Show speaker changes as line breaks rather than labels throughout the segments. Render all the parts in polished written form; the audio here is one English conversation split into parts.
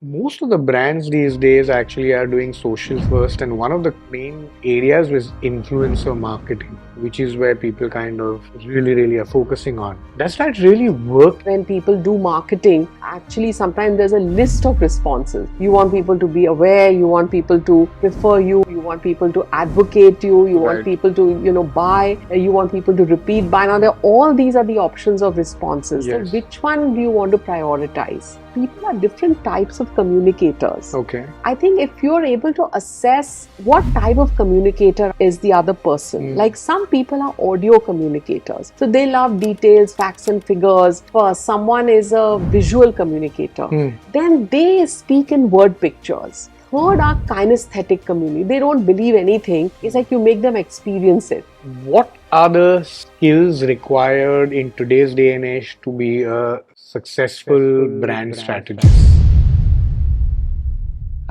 Most of the brands these days actually are doing social first, and one of the main areas was influencer marketing, which is where people kind of really are focusing on. Does that really work?
When people do marketing, actually sometimes there's a list of responses. You want people to be aware, you want people to prefer you, you want people to advocate you, you want
Right.
people to buy, you want people to repeat buy. Now all these are the options of responses. So
Yes.
which one do you want to prioritize? People are different types of communicators.
Okay.
I think if you're able to assess what type of communicator is the other person, like some people are audio communicators. So they love details, facts and figures. Someone is a visual communicator. Then they speak in word pictures. Third are kinesthetic community. They don't believe anything. It's like you make them experience it.
What are the skills required in today's day and age to be a successful brand strategist?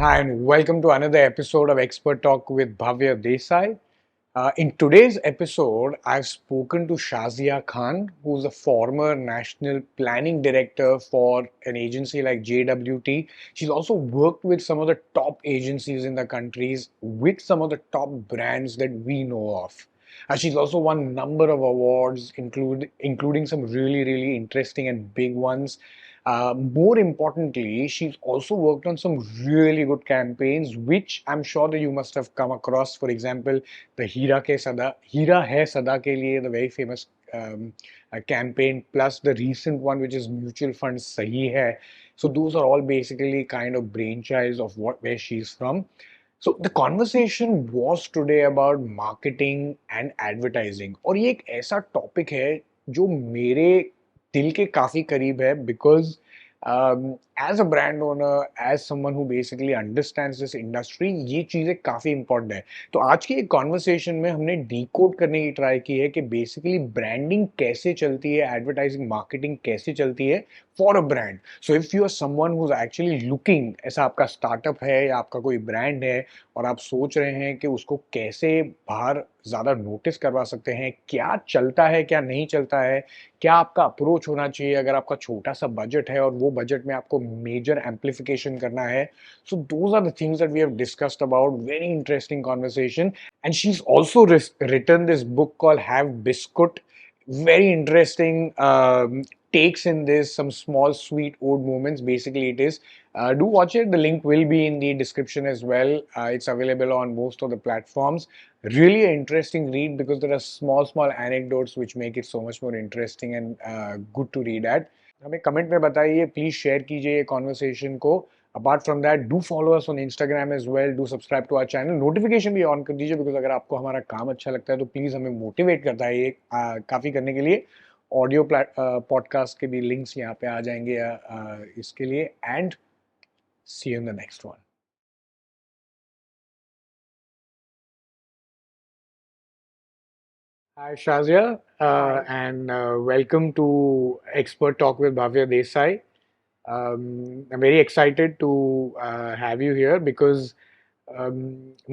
Hi, and welcome to another episode of Expert Talk with Bhavya Desai. In today's episode, I've spoken to Shaziya Khan, who's a former national planning director for an agency like JWT. She's also worked with some of the top agencies in the countries, with some of the top brands that we know of. She's also won a number of awards, including some really interesting and big ones. More importantly, she's also worked on some really good campaigns, which I'm sure that you must have come across. For example, the Hira Hai Sada ke liye, the very famous campaign, plus the recent one, which is mutual funds Sahi Hai. So those are all basically kind of brainchilds of where she's from. So the conversation was today about marketing and advertising, और ये एक ऐसा topic है जो मेरे दिल के काफी करीब है because as a brand owner, as someone who basically understands this industry, ये चीजें काफी important है. तो आज की एक कॉन्वर्सेशन में हमने डिकोड करने की ट्राई की है कि बेसिकली ब्रांडिंग कैसे चलती है, एडवर्टाइजिंग मार्केटिंग कैसे चलती है for a brand. So if you are someone who is actually looking, ऐसा आपका स्टार्टअप है या आपका कोई ब्रांड है और आप सोच रहे हैं कि उसको कैसे बाहर ज़्यादा नोटिस करवा सकते हैं, क्या चलता है क्या नहीं चलता है, क्या आपका अप्रोच होना चाहिए अगर आपका छोटा सा बजट है और वो बजट में आपको मेजर एम्पलीफिकेशन करना है. So those are the things that we have discussed about. Very interesting conversation. And she is also written this book called Have Biscut. Very interesting takes in this, some small sweet old moments. Basically it is, do watch it. The link will be in the description as well. It's available on most of the platforms. Really an interesting read because there are small anecdotes which make it so much more interesting and good to read at. हमें comment में बताइए, please share कीजिए ये conversation को. Apart from that, do follow us on Instagram as well, do subscribe to our channel, notification भी on कर दीजिए because अगर आपको हमारा काम अच्छा लगता है तो प्लीज हमें मोटिवेट करता है ये काफी करने के लिए. ऑडियो पॉडकास्ट के भी लिंक्स यहाँ पे आ जाएंगे इसके लिए. And see you in the next one. Hi Shazia,
Hi.
and welcome to Expert Talk with Bhavya Desai. I'm very excited to have you here because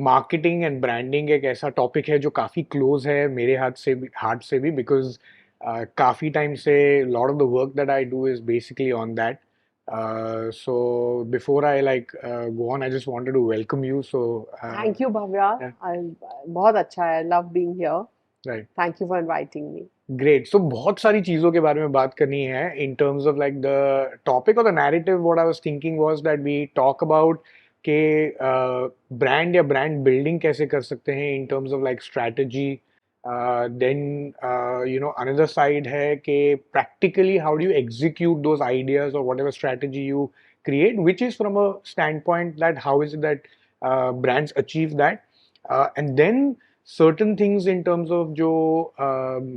marketing and branding एक ऐसा topic है जो काफ़ी क्लोज है मेरे हाथ से भी बिकॉज काफ़ी टाइम से lot of the work that I do is basically on that. So before I like go on, I just wanted to welcome you. So
Thank you, Bhavya. बहुत अच्छा है. I love being here.
Right.
Thank you for inviting me.
Great. So बहुत सारी चीज़ों के बारे में बात करनी है in terms of like the topic और the narrative. What I was thinking was that we talk about के ब्रांड या ब्रांड बिल्डिंग कैसे कर सकते हैं in terms of like strategy. Then you know another side है कि practically how do you execute those ideas और what ever strategy you create, which is from a standpoint that how is it that brands achieve that, and then certain things in terms of जो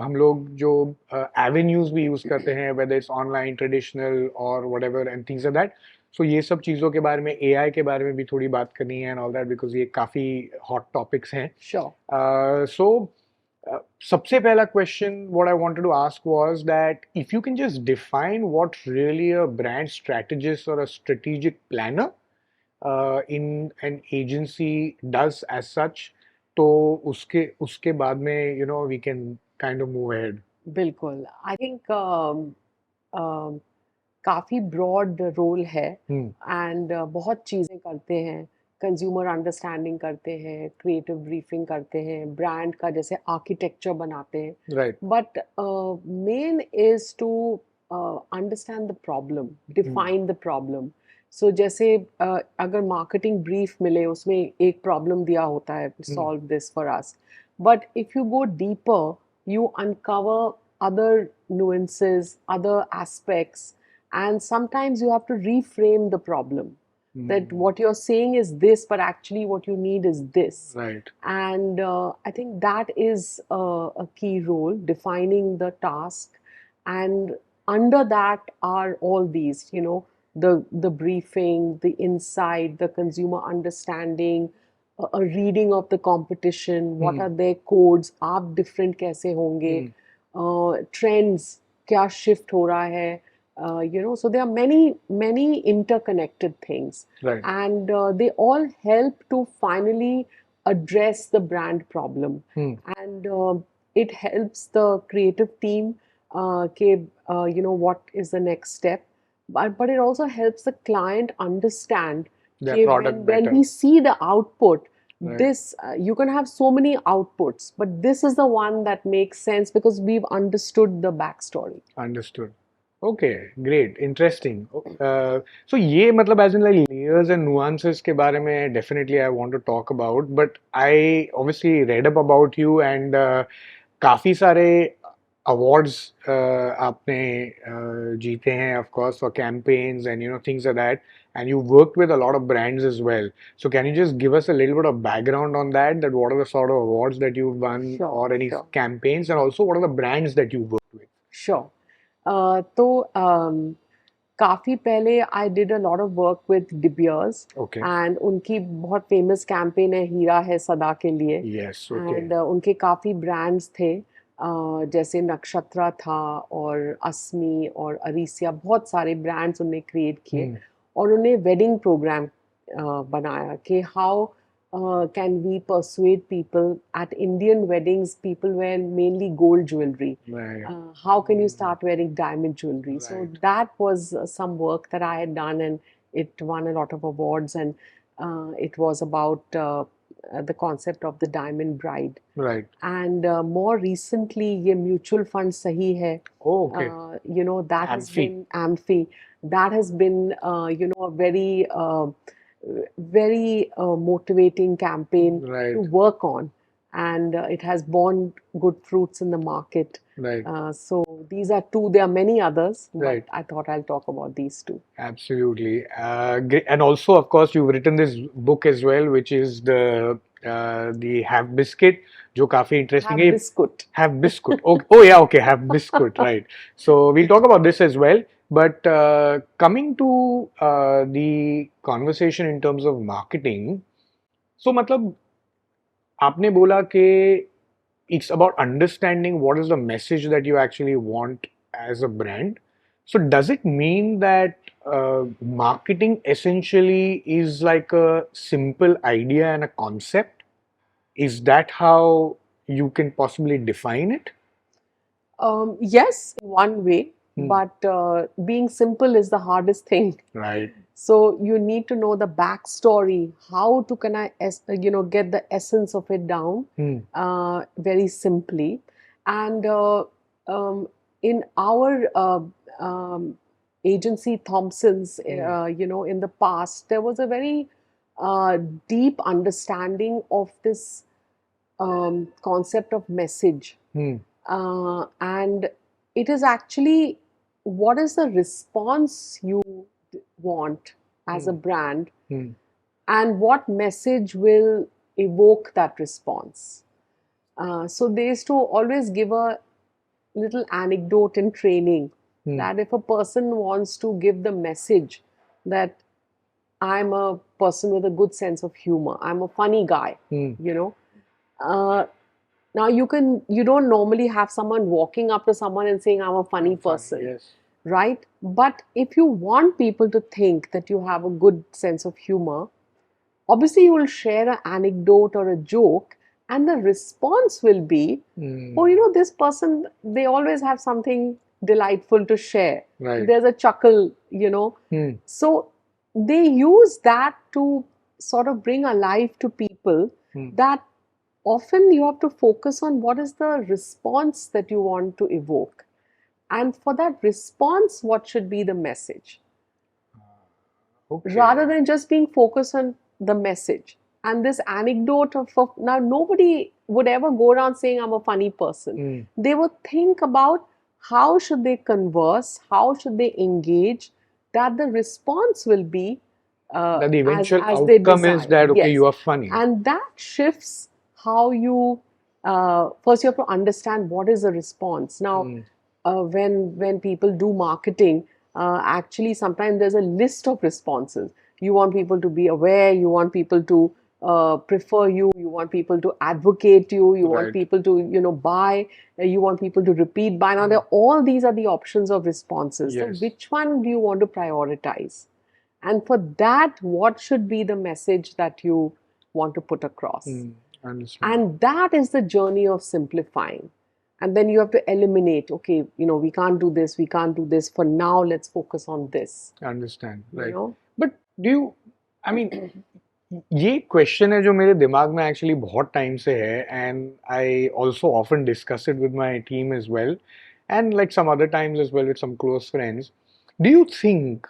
हम लोग जो avenues भी use करते हैं, whether it's online, traditional or whatever and things like that. So ये सब चीज़ों के बारे में, AI के बारे में भी थोड़ी बात करनी है and all that because ये काफ़ी hot topics हैं.
Sure.
So सबसे पहला question what I wanted to ask was that if you can just define what really a brand strategist or a strategic planner in an agency does as such, तो उसके उसके बाद में you know we can kind of move ahead.
बिल्कुल. I think काफ़ी broad role है
Hmm.
And बहुत चीज़ें करते हैं, कंज्यूमर अंडरस्टैंडिंग करते हैं, क्रिएटिव ब्रीफिंग करते हैं, ब्रांड का जैसे आर्किटेक्चर बनाते हैं,
Right.
But main is to understand the problem, define the problem. So जैसे अगर मार्केटिंग ब्रीफ मिले उसमें एक प्रॉब्लम दिया होता है, solve this for us, but if you go deeper you uncover other nuances, other aspects, and sometimes you have to reframe the problem. That what you're saying is this, but actually what you need is this.
Right.
And I think that is a key role, defining the task. And under that are all these, the briefing, the insight, the consumer understanding, a reading of the competition, what are their codes, आप different कैसे होंगे, trends क्या shift हो रहा है, so there are many interconnected things.
Right.
And they all help to finally address the brand problem. And it helps the creative team what is the next step, but it also helps the client understand
Their product
when
better.
we see the output,
Right.
this you can have so many outputs, but this is the one that makes sense because we've understood the backstory.
Understood. Okay, great, interesting. So ये मतलब as in like layers and nuances के बारे में definitely I want to talk about, but I obviously read up about you and काफी सारे awards आपने जीते हैं of course for campaigns and things like that, and you worked with a lot of brands as well. So can you just give us a little bit of background on that? That what are the sort of awards that you've won
Sure,
or any
sure.
campaigns, and also what are the brands that you worked with?
Sure. तो काफ़ी पहले I did a lot of work with De Beers,
Okay.
And उनकी बहुत famous campaign है हीरा है सदा के लिए.
Yes. Okay.
एंड उनके काफ़ी ब्रांड्स थे, जैसे नक्षत्रा था और अस्मी और अरीसिया, बहुत सारे ब्रांड्स उन्होंने क्रिएट किए. और उन्हें वेडिंग प्रोग्राम बनाया कि how can we persuade people at Indian weddings? People wear mainly gold jewelry.
Right.
How can you start wearing diamond jewelry? So
Right.
that was some work that I had done, and it won a lot of awards. And it was about the concept of the diamond bride.
Right.
And more recently, ये mutual fund सही है.
Oh, okay.
That has
Amphi.
been Amphi. That has been a very motivating campaign
Right.
to work on, and it has borne good fruits in the market.
Right.
So these are two. There are many others, but
Right.
I thought I'll talk about these two.
Absolutely. And also, of course, you've written this book as well, which is the Have Biscuit, जो काफी interesting
Have
है.
Biscut.
Have Biscuit. Oh yeah, okay, Have Biscuit, right. So we'll talk about this as well. But coming to the conversation in terms of marketing, so मतलब आपने बोला कि it's about understanding what is the message that you actually want as a brand. So does it mean that marketing essentially is like a simple idea and a concept? Is that how you can possibly define it?
Yes, in one way, but being simple is the hardest thing.
Right.
So you need to know the backstory, how to get the essence of it down very simply. And in our agency Thompson's, in the past, there was a very deep understanding of this concept of message. And it is actually what is the response you want as a brand, and what message will evoke that response. So they used to always give a little anecdote in training that if a person wants to give the message that I'm a person with a good sense of humor, I'm a funny guy, now you don't normally have someone walking up to someone and saying I'm a funny person.
Yes.
Right? But if you want people to think that you have a good sense of humor, obviously you will share an anecdote or a joke, and the response will be, oh, this person, they always have something delightful to share.
Right.
There's a chuckle, you know. So they use that to sort of bring alive to people that often you have to focus on what is the response that you want to evoke. And for that response, what should be the message?
Okay.
Rather than just being focused on the message. And this anecdote of now, nobody would ever go around saying, I'm a funny person. They would think about how should they converse, how should they engage, that the response will be
That the eventual
as they
outcome is
desire.
that, okay,
Yes.
you are funny.
And that shifts how you, first you have to understand what is the response. Now, when people do marketing, actually sometimes there's a list of responses. You want people to be aware, you want people to prefer you, you want people to advocate you, you want
Right.
people to, you know, buy, you want people to repeat buy. Now, all these are the options of responses. So
Yes.
which one do you want to prioritize? And for that, what should be the message that you want to put across?
Understand.
And that is the journey of simplifying. And then you have to eliminate, okay, you know, we can't do this, we can't do this. For now, let's focus on this.
Understand.
You
Right.
know?
But do you, I mean, ये question है जो मेरे दिमाग में actually बहुत time से है and I also often discuss it with my team as well and like some other times as well with some close friends do you think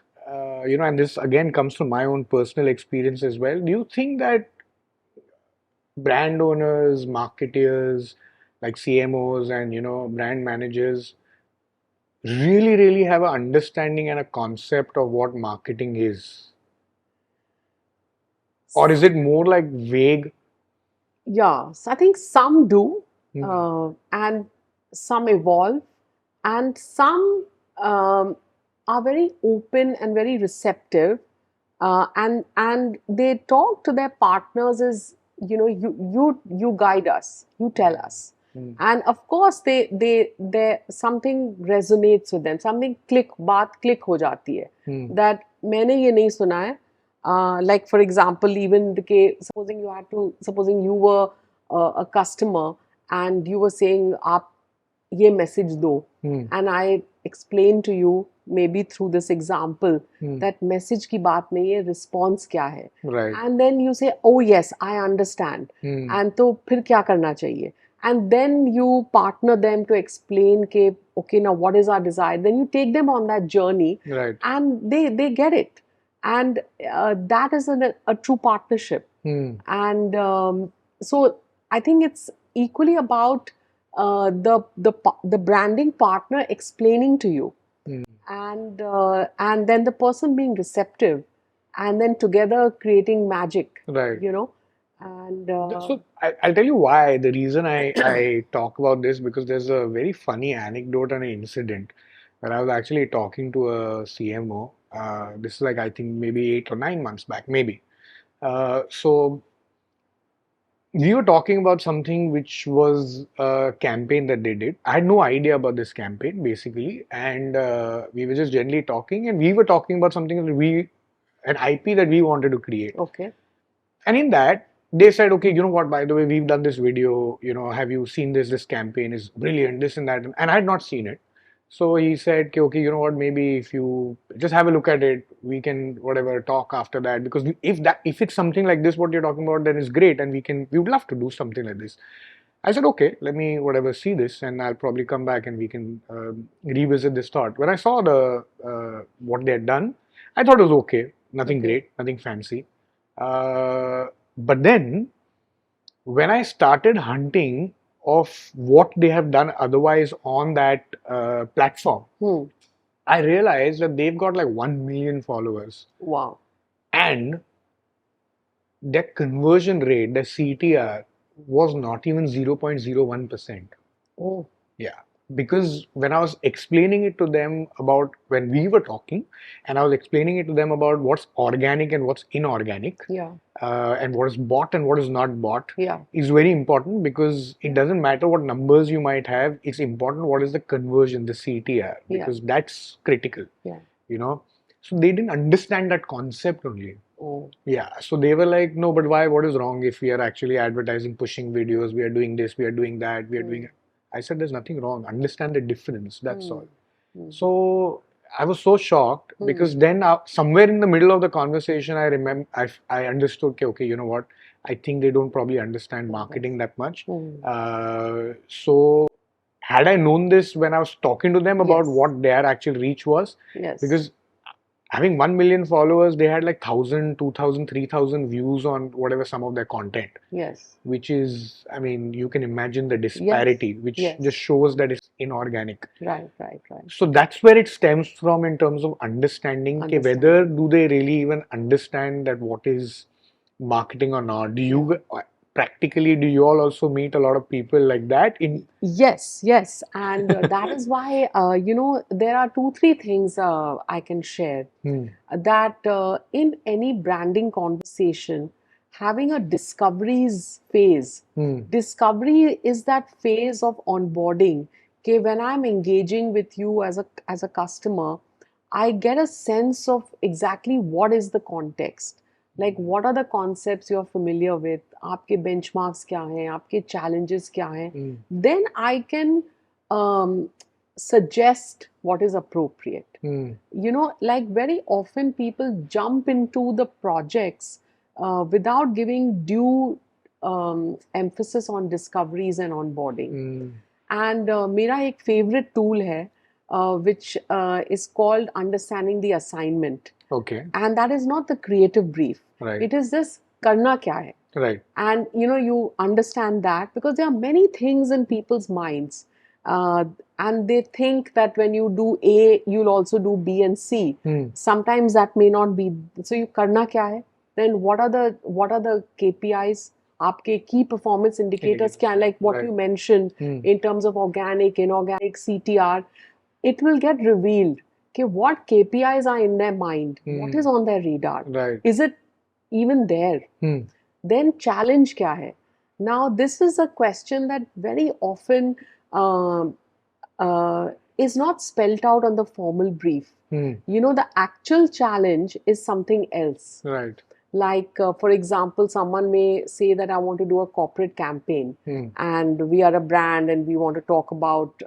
you know, and this again comes from my own personal experience as well, do you think that brand owners, marketers, like CMOs and, you know, brand managers really have an understanding and a concept of what marketing is? Or is it more like vague?
Yeah, so I think some do, and some evolve, and some are very open and very receptive, and they talk to their partners as, you know, you guide us, you tell us, and of course they something resonates with them, something बात click हो जाती है, that मैंने ये नहीं सुना है. Like for example, even the case, supposing you were a customer and you were saying, "आप ये message दो," and I explained to you maybe through this example that message की बात नहीं है, response क्या है,
Right.
and then you say, "Oh yes, I understand," and तो फिर क्या करना चाहिए? And then you partner them to explain के, okay, now what is our desire? Then you take them on that journey,
Right.
and they get it. And that is a true partnership. And so I think it's equally about the branding partner explaining to you, and then the person being receptive, and then together creating magic.
Right.
You know, and
So I'll tell you why. The reason I talk about this, because there's a very funny anecdote and an incident where I was actually talking to a CMO. This is like, I think maybe 8 or 9 months back, maybe. So we were talking about something which was a campaign that they did. I had no idea about this campaign basically, and we were just generally talking, and we were talking about something that an IP that we wanted to create.
okay.
And in that, they said, okay, you know what, by the way, we've done this video, you know, have you seen this? This campaign is brilliant, this and that. And I had not seen it. So he said, okay, you know what, maybe if you just have a look at it, we can, whatever, talk after that. Because if it's something like this, what you're talking about, then it's great. And we would love to do something like this. I said, okay, let me, whatever, see this, and I'll probably come back and we can revisit this thought. When I saw what they had done, I thought it was okay. Nothing great, nothing fancy. But then when I started hunting of what they have done otherwise on that platform, I realized that they've got like 1 million followers.
Wow.
And their conversion rate, their CTR, was not even 0.01%.
Oh.
Yeah. Because when I was explaining it to them about when we were talking, and I was explaining it to them about what's organic and what's inorganic, and what is bought and what is not bought, is very important, because it doesn't matter what numbers you might have, it's important what is the conversion, the CTR, because that's critical. You know, so they didn't understand that concept only.
Oh.
Yeah, so they were like, no, but why? What is wrong if we are actually advertising, pushing videos, we are doing this, we are doing that, we are doing it. I said, there's nothing wrong. Understand the difference. That's all. So I was so shocked because then somewhere in the middle of the conversation, I remember I understood, okay, you know what? I think they don't probably understand marketing that much. So had I known this when I was talking to them about
Yes.
what their actual reach was,
Yes.
because having 1 million followers, they had like 1,000, 2,000, 3,000 views on whatever some of their content,
Yes.
which is, I mean, you can imagine the disparity, which
Yes.
just shows that it's inorganic.
Right, right, right.
So that's where it stems from in terms of understanding ke whether do they really even understand that what is marketing or not. Do you practically, do you all also meet a lot of people like that in?
Yes, yes. And that is why, there are two, three things I can share. That in any branding conversation, having a discoveries phase, discovery is that phase of onboarding. Okay, when I'm engaging with you as a customer, I get a sense of exactly what is the context. Like what are the concepts you're familiar with? आपके benchmarks क्या हैं? आपके challenges क्या हैं? Then I can suggest what is appropriate. Like very often people jump into the projects without giving due emphasis on discoveries and onboarding. And मेरा एक favorite tool है which is called understanding the assignment.
Okay.
And that is not the creative brief.
Right.
It is this करना क्या है.
Right.
And you understand that because there are many things in people's minds. And they think that when you do A, you'll also do B and C. Sometimes that may not be. So you करना क्या है? Then what are the KPIs? आपके key performance indicators क्या हैं? Like what you mentioned in terms of organic, inorganic, CTR, it will get revealed. Okay, what KPIs are in their mind? What is on their radar?
Right.
Is it even there? Then challenge क्या है? Now this is a question that very often is not spelled out on the formal brief. The actual challenge is something else.
Right.
Like, for example, someone may say that I want to do a corporate campaign and we are a brand and we want to talk about,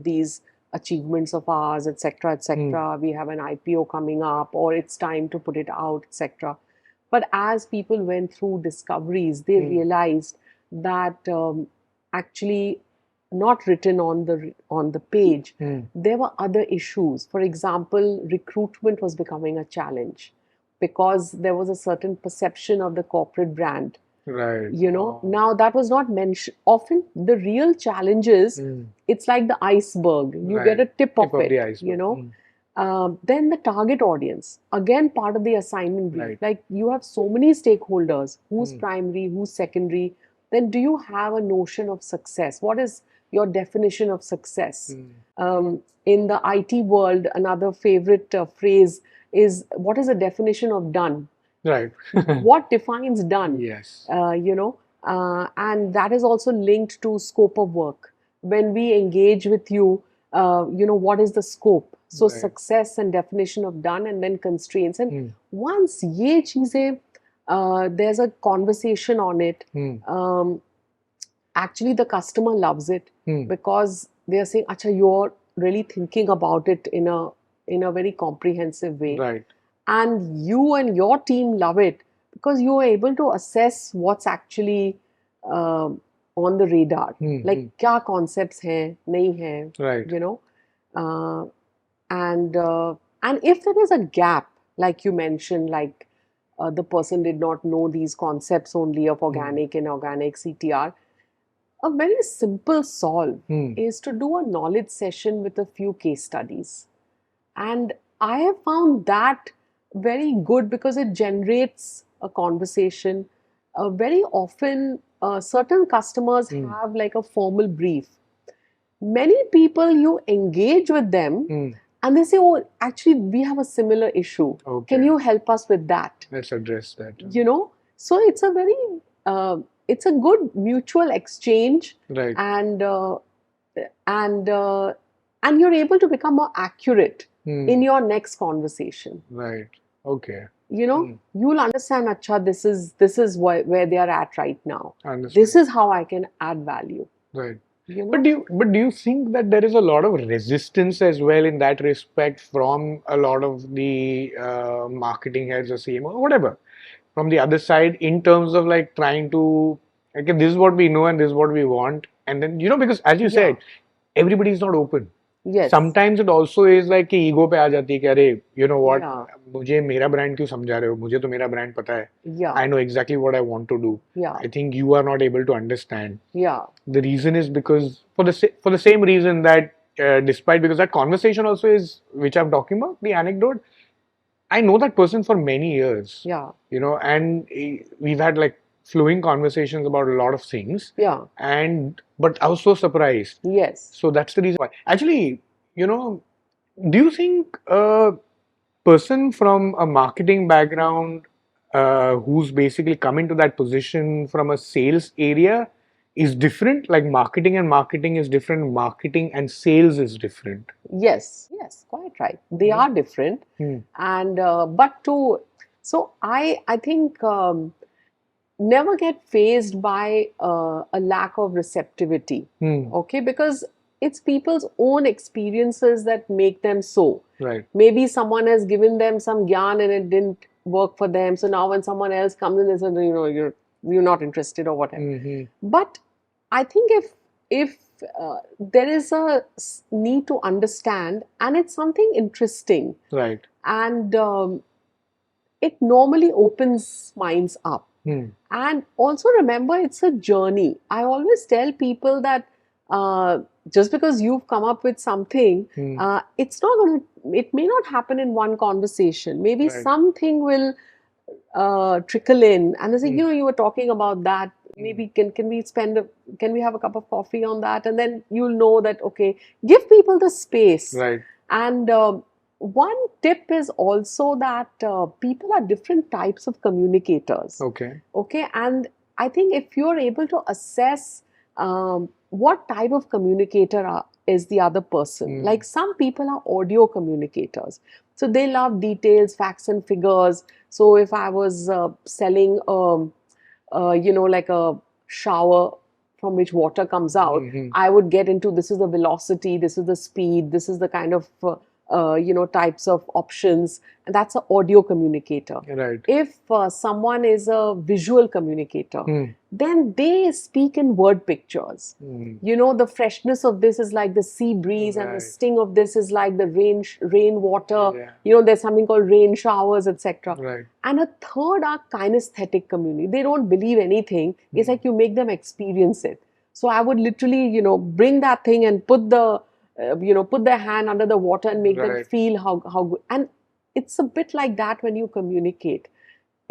these achievements of ours, etc., etc. We have an IPO coming up or it's time to put it out, etc. But as people went through discoveries, they realized that actually not written on the page, there were other issues. For example, recruitment was becoming a challenge because there was a certain perception of the corporate brand.
Right.
Now that was not mentioned. Often the real challenge is it's like the iceberg. You get a tip of it,
the iceberg.
Then the target audience, again, part of the assignment brief. Like you have so many stakeholders, who's primary, who's secondary. Then do you have a notion of success? What is your definition of success? In the IT world, another favorite phrase is what is the definition of done?
Right.
What defines done?
Yes.
And that is also linked to scope of work. When we engage with you, what is the scope? So success and definition of done, and then constraints. And once ye cheeze, there's a conversation on it. Actually, the customer loves it because they are saying, "Acha, you're really thinking about it in a very comprehensive way."
Right.
And you and your team love it because you are able to assess what's actually on the radar. Like, kya concepts hain, nahi hain,
right.
And if there is a gap, like you mentioned, like the person did not know these concepts only of organic, inorganic, CTR, a very simple solve is to do a knowledge session with a few case studies. And I have found that very good because it generates a conversation. Very often, certain customers have like a formal brief. Many people, you engage with them and they say, "Oh, actually, we have a similar issue.
Okay.
Can you help us with that?"
Let's address that.
So it's a very, it's a good mutual exchange.
Right.
And you're able to become more accurate in your next conversation.
Right. Okay.
You'll understand, acha, this is where they are at right now.
Understand.
This is how I can add value.
Right.
you
But
know.
do you think that there is a lot of resistance as well in that respect from a lot of the marketing heads or CMO or whatever from the other side in terms of like trying to okay, this is what we know and this is what we want, and then because as you
Yeah.
said, everybody is not open.
Yes.
Sometimes it also is like कि ego पे आ जाती है कि अरे you know what,
Yeah.
मुझे मेरा brand क्यों समझा रहे हो, मुझे तो मेरा brand पता है,
Yeah.
I know exactly what I want to do.
Yeah.
I think you are not able to understand.
Yeah.
The reason is because for the same reason that despite because that conversation also is which I'm talking about, the anecdote, I know that person for many years,
Yeah.
and we've had like flowing conversations about a lot of things.
Yeah.
And but I was so surprised.
Yes.
So that's the reason why. Actually, do you think a person from a marketing background who's basically come into that position from a sales area is different? Like marketing is different, marketing and sales is different.
Yes. Yes. Quite right. They
Hmm.
are different,
Hmm.
and but to so I think never get fazed by a lack of receptivity.
Hmm.
Okay, because it's people's own experiences that make them so.
Right.
Maybe someone has given them some gyan and it didn't work for them. So now when someone else comes in, they say, you're not interested or whatever.
Hmm.
But I think if there is a need to understand, and it's something interesting,
Right.
and it normally opens minds up.
Hmm.
And also remember, it's a journey. I always tell people that just because you've come up with something,
Hmm.
it's not going to, it may not happen in one conversation. Maybe
Right.
something will trickle in, and they say,
Hmm.
you were talking about that. Maybe can we have a cup of coffee on that? And then you'll know that, okay, give people the space.
Right.
And one tip is also that people are different types of communicators.
Okay.
Okay, and I think if you're able to assess what type of communicator is the other person, like some people are audio communicators, so they love details, facts, and figures. So if I was selling, like a shower from which water comes out,
Mhm.
I would get into this is the velocity, this is the speed, this is the kind of types of options, and that's an audio communicator.
Right.
If someone is a visual communicator, then they speak in word pictures. The freshness of this is like the sea breeze, and the
Right.
sting of this is like the rain water.
Yeah.
There's something called rain showers, etc.
Right.
And a third are kinesthetic community. They don't believe anything. It's like you make them experience it. So I would literally, bring that thing and put their hand under the water and make them
Right.
feel how good. And it's a bit like that when you communicate.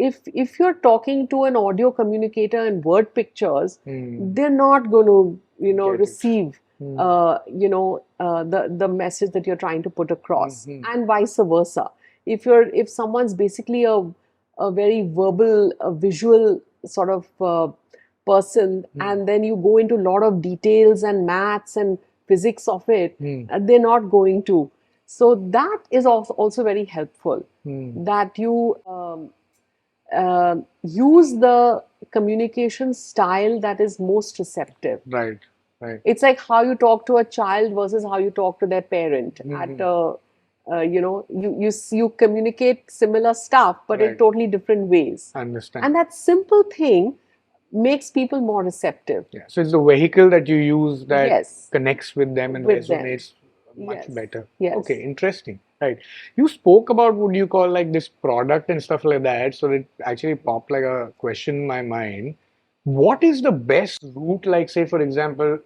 If you're talking to an audio communicator in word pictures, they're not going to,
Get it.
receive, the message that you're trying to put across, and vice versa. If someone's basically a very verbal, visual sort of person, and then you go into a lot of details and maths and physics of it, they're not going to. So that is also very helpful, that you use the communication style that is most receptive.
Right. Right.
It's like how you talk to a child versus how you talk to their parent. At you communicate similar stuff, but in
Right.
totally different ways.
Understand.
And that simple thing makes people more receptive.
Yeah. So it's the vehicle that you use that
Yes.
connects with them and
With them.
resonates much
Yes.
better.
Yes.
Okay, interesting. Right. You spoke about what you call like this product and stuff like that. So it actually popped like a question in my mind. What is the best route, like say for example,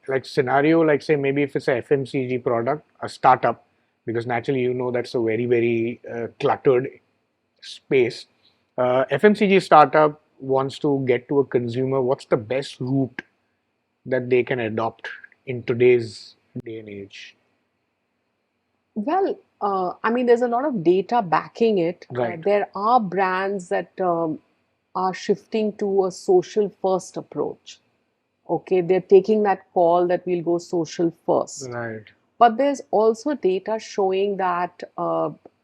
like scenario, like say maybe if it's a FMCG product, a startup, because naturally that's a very, very cluttered space. FMCG startup wants to get to a consumer. What's the best route that they can adopt in today's day and age?
Well, I mean, there's a lot of data backing it.
Right.
There are brands that are shifting to a social first approach. Okay, they're taking that call that we'll go social first.
Right.
But there's also data showing that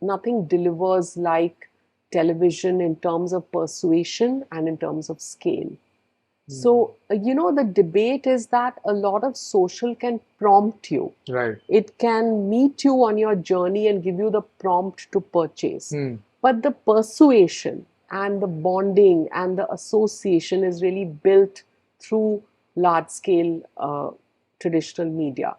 nothing delivers like television in terms of persuasion and in terms of scale. So, the debate is that a lot of social can prompt you.
Right.
It can meet you on your journey and give you the prompt to purchase. But the persuasion and the bonding and the association is really built through large scale traditional media.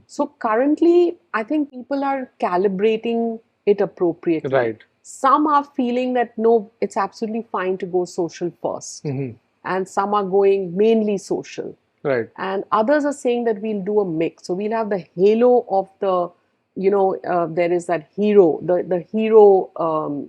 So currently, I think people are calibrating it appropriately.
Right.
Some are feeling that no, it's absolutely fine to go social first. And some are going mainly social.
Right.
And others are saying that we'll do a mix. So we'll have the halo of the, there is that hero, the hero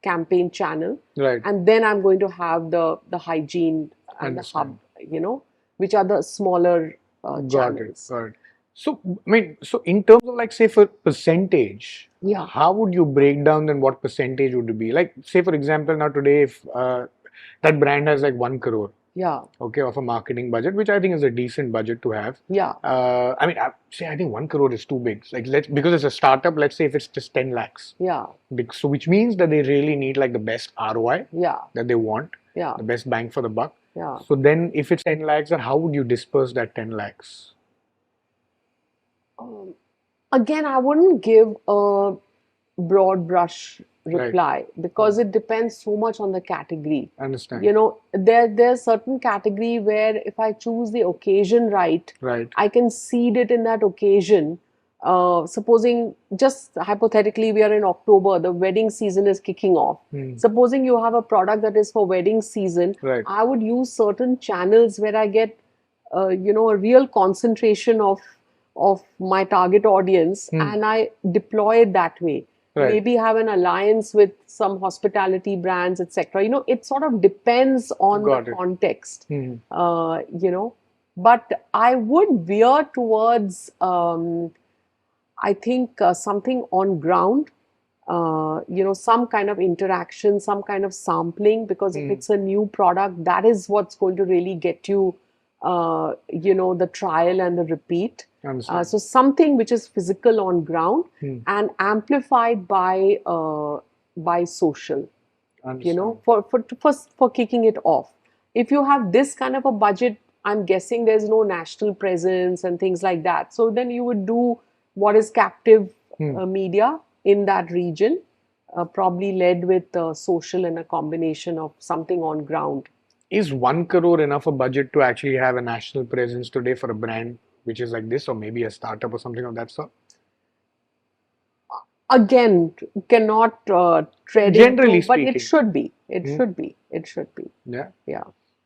campaign channel.
Right.
And then I'm going to have the hygiene and
Understand.
the hub, which are the smaller channels.
Got it. So, I mean, so in terms of like, say, for percentage,
Yeah.
how would you break down then what percentage would it be? Like, say, for example, now today, if that brand has like 1 crore,
Yeah.
okay, of a marketing budget, which I think is a decent budget to have.
Yeah.
I mean, I think 1 crore is too big. Like, because it's a startup, let's say if it's just 10 lakhs.
Yeah.
So, which means that they really need like the best ROI
Yeah.
that they want,
Yeah.
the best bang for the buck.
Yeah.
So then if it's 10 lakhs, then how would you disperse that 10 lakhs?
Again, I wouldn't give a broad brush reply because it depends so much on the category.
Understand.
There's certain category where if I choose the occasion right, I can seed it in that occasion. Supposing, just hypothetically, we are in October, the wedding season is kicking off. Supposing you have a product that is for wedding season, I would use certain channels where I get, a real concentration of my target audience, and I deploy it that way. Maybe have an alliance with some hospitality brands, etc. It sort of depends on the context. But I would veer towards, I think, something on ground. Some kind of interaction, some kind of sampling, because if it's a new product, that is what's going to really get you, the trial and the repeat. So something which is physical on ground and amplified by social, for kicking it off. If you have this kind of a budget, I'm guessing there's no national presence and things like that. So then you would do what is captive media in that region, probably led with social and a combination of something on ground.
Is 1 crore enough a budget to actually have a national presence today for a brand which is like this, or maybe a startup or something of that sort?
Again, cannot tread
Generally
into, but
speaking.
it should be. It should be. It should be.
Yeah.
Yeah.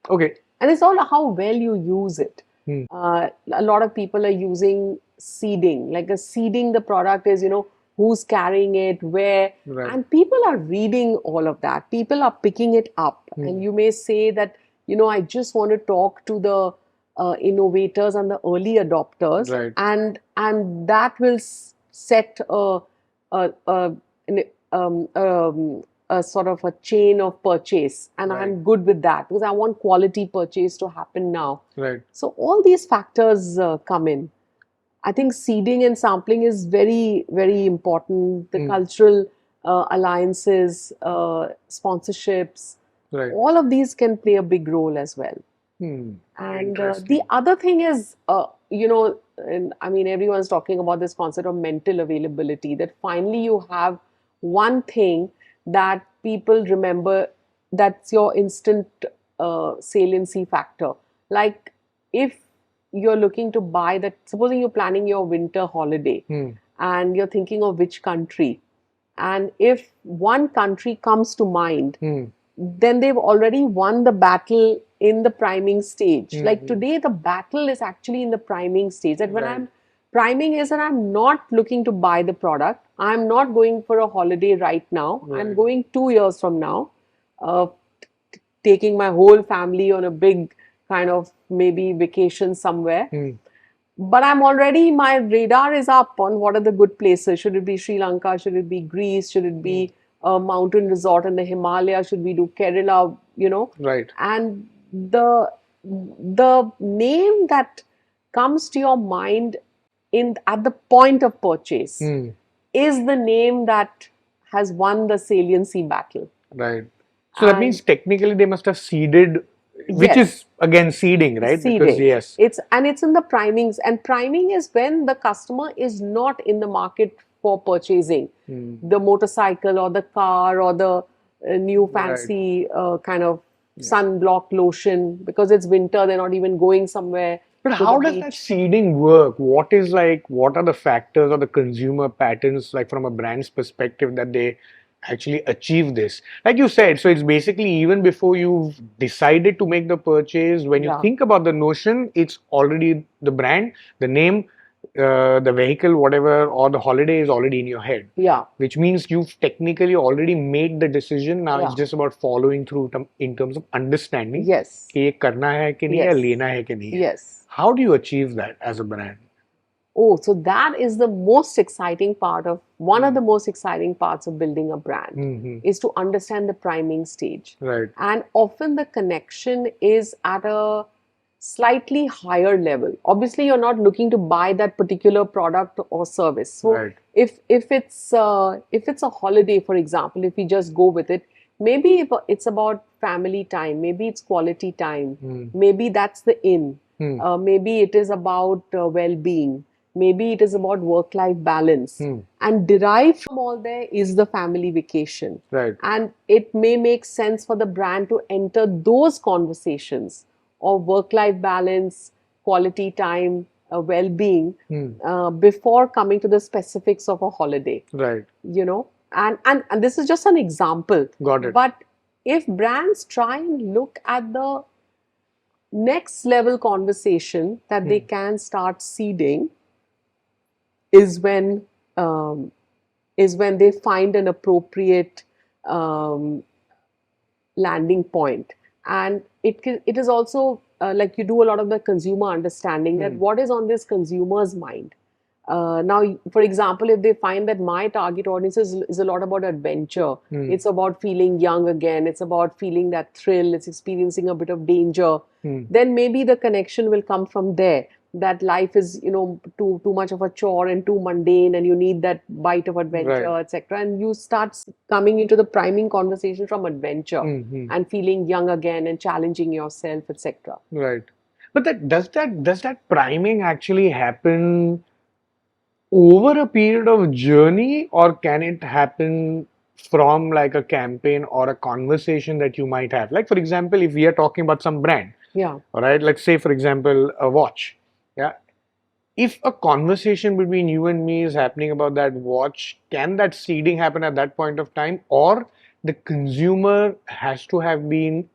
Okay.
And it's all how well you use it. A lot of people are using seeding. Like seeding the product is, who's carrying it, where, and people are reading all of that. People are picking it up, and you may say that, I just want to talk to the innovators and the early adopters, and that will set a sort of a chain of purchase, and I'm good with that because I want quality purchase to happen now. So all these factors come in. I think seeding and sampling is very, very important. The cultural alliances, sponsorships, all of these can play a big role as well. And the other thing is, I mean, everyone's talking about this concept of mental availability, that finally you have one thing that people remember, that's your instant saliency factor. Like if you're looking to buy that, supposing you're planning your winter holiday and you're thinking of which country, and if one country comes to mind, then they've already won the battle in the priming stage. Like today, the battle is actually in the priming stage. That when I'm priming is that I'm not looking to buy the product. I'm not going for a holiday right now. I'm going 2 years from now, taking my whole family on a big kind of maybe vacation somewhere. But I'm already, my radar is up on what are the good places. Should it be Sri Lanka? Should it be Greece? Should it be a mountain resort in the Himalayas? Should we do Kerala? And the name that comes to your mind at the point of purchase is the name that has won the saliency battle.
So that means technically they must have seeded which
Yes,
is again seeding, right? Because
seeding.
yes,
It's in the primings, and priming is when the customer is not in the market for purchasing the motorcycle or the car or the new
right.
fancy kind of sunblock lotion, because it's winter, they're not even going somewhere
But
to the
how does that
beach.
seeding work? What is like, what are the factors or the consumer patterns, like from a brand's perspective, that they actually achieve this? Like you said, so it's basically even before you've decided to make the purchase, when you
Yeah,
think about the notion, it's already the brand, the name, the vehicle, whatever, or the holiday is already in your head.
yeah,
Which means you've technically already made the decision. Now it's
yeah.
just about following through in terms of understanding
Yes,
कि ये करना है कि नहीं या
yes,
लेना है कि नहीं है.
yes.
How do you achieve that as a brand?
Oh, so that is the most exciting part of one of the most exciting parts of building a brand
Mm-hmm.
is to understand the priming stage.
Right.
And often the connection is at a slightly higher level. Obviously, you're not looking to buy that particular product or service. So
Right.
if it's a holiday, for example, if we just go with it, maybe if it's about family time, maybe it's quality time, maybe that's the in. Maybe it is about well-being. Maybe it is about work-life balance. And derived from all there is the family vacation.
Right.
And it may make sense for the brand to enter those conversations of work-life balance, quality time, well-being, before coming to the specifics of a holiday.
Right.
You know, and this is just an example.
Got it.
But if brands try and look at the next level conversation that they can start seeding, is when um, is when they find an appropriate um, landing point. And it is also like you do a lot of the consumer understanding that what is on this consumer's mind. Now, for example, if they find that my target audience is a lot about adventure, it's about feeling young again, it's about feeling that thrill, it's experiencing a bit of danger, then maybe the connection will come from there. That life is, too much of a chore and too mundane, and you need that bite of adventure,
Right.
etc. And you start coming into the priming conversation from adventure and feeling young again and challenging yourself, etc.
Right. But that priming actually happen over a period of journey, or can it happen from like a campaign or a conversation that you might have? Like for example, if we are talking about some brand,
Yeah.
all right, let's say for example a watch. Yeah. If a conversation between you and me is happening about that watch, can that seeding happen at that point of time, or the consumer has to have been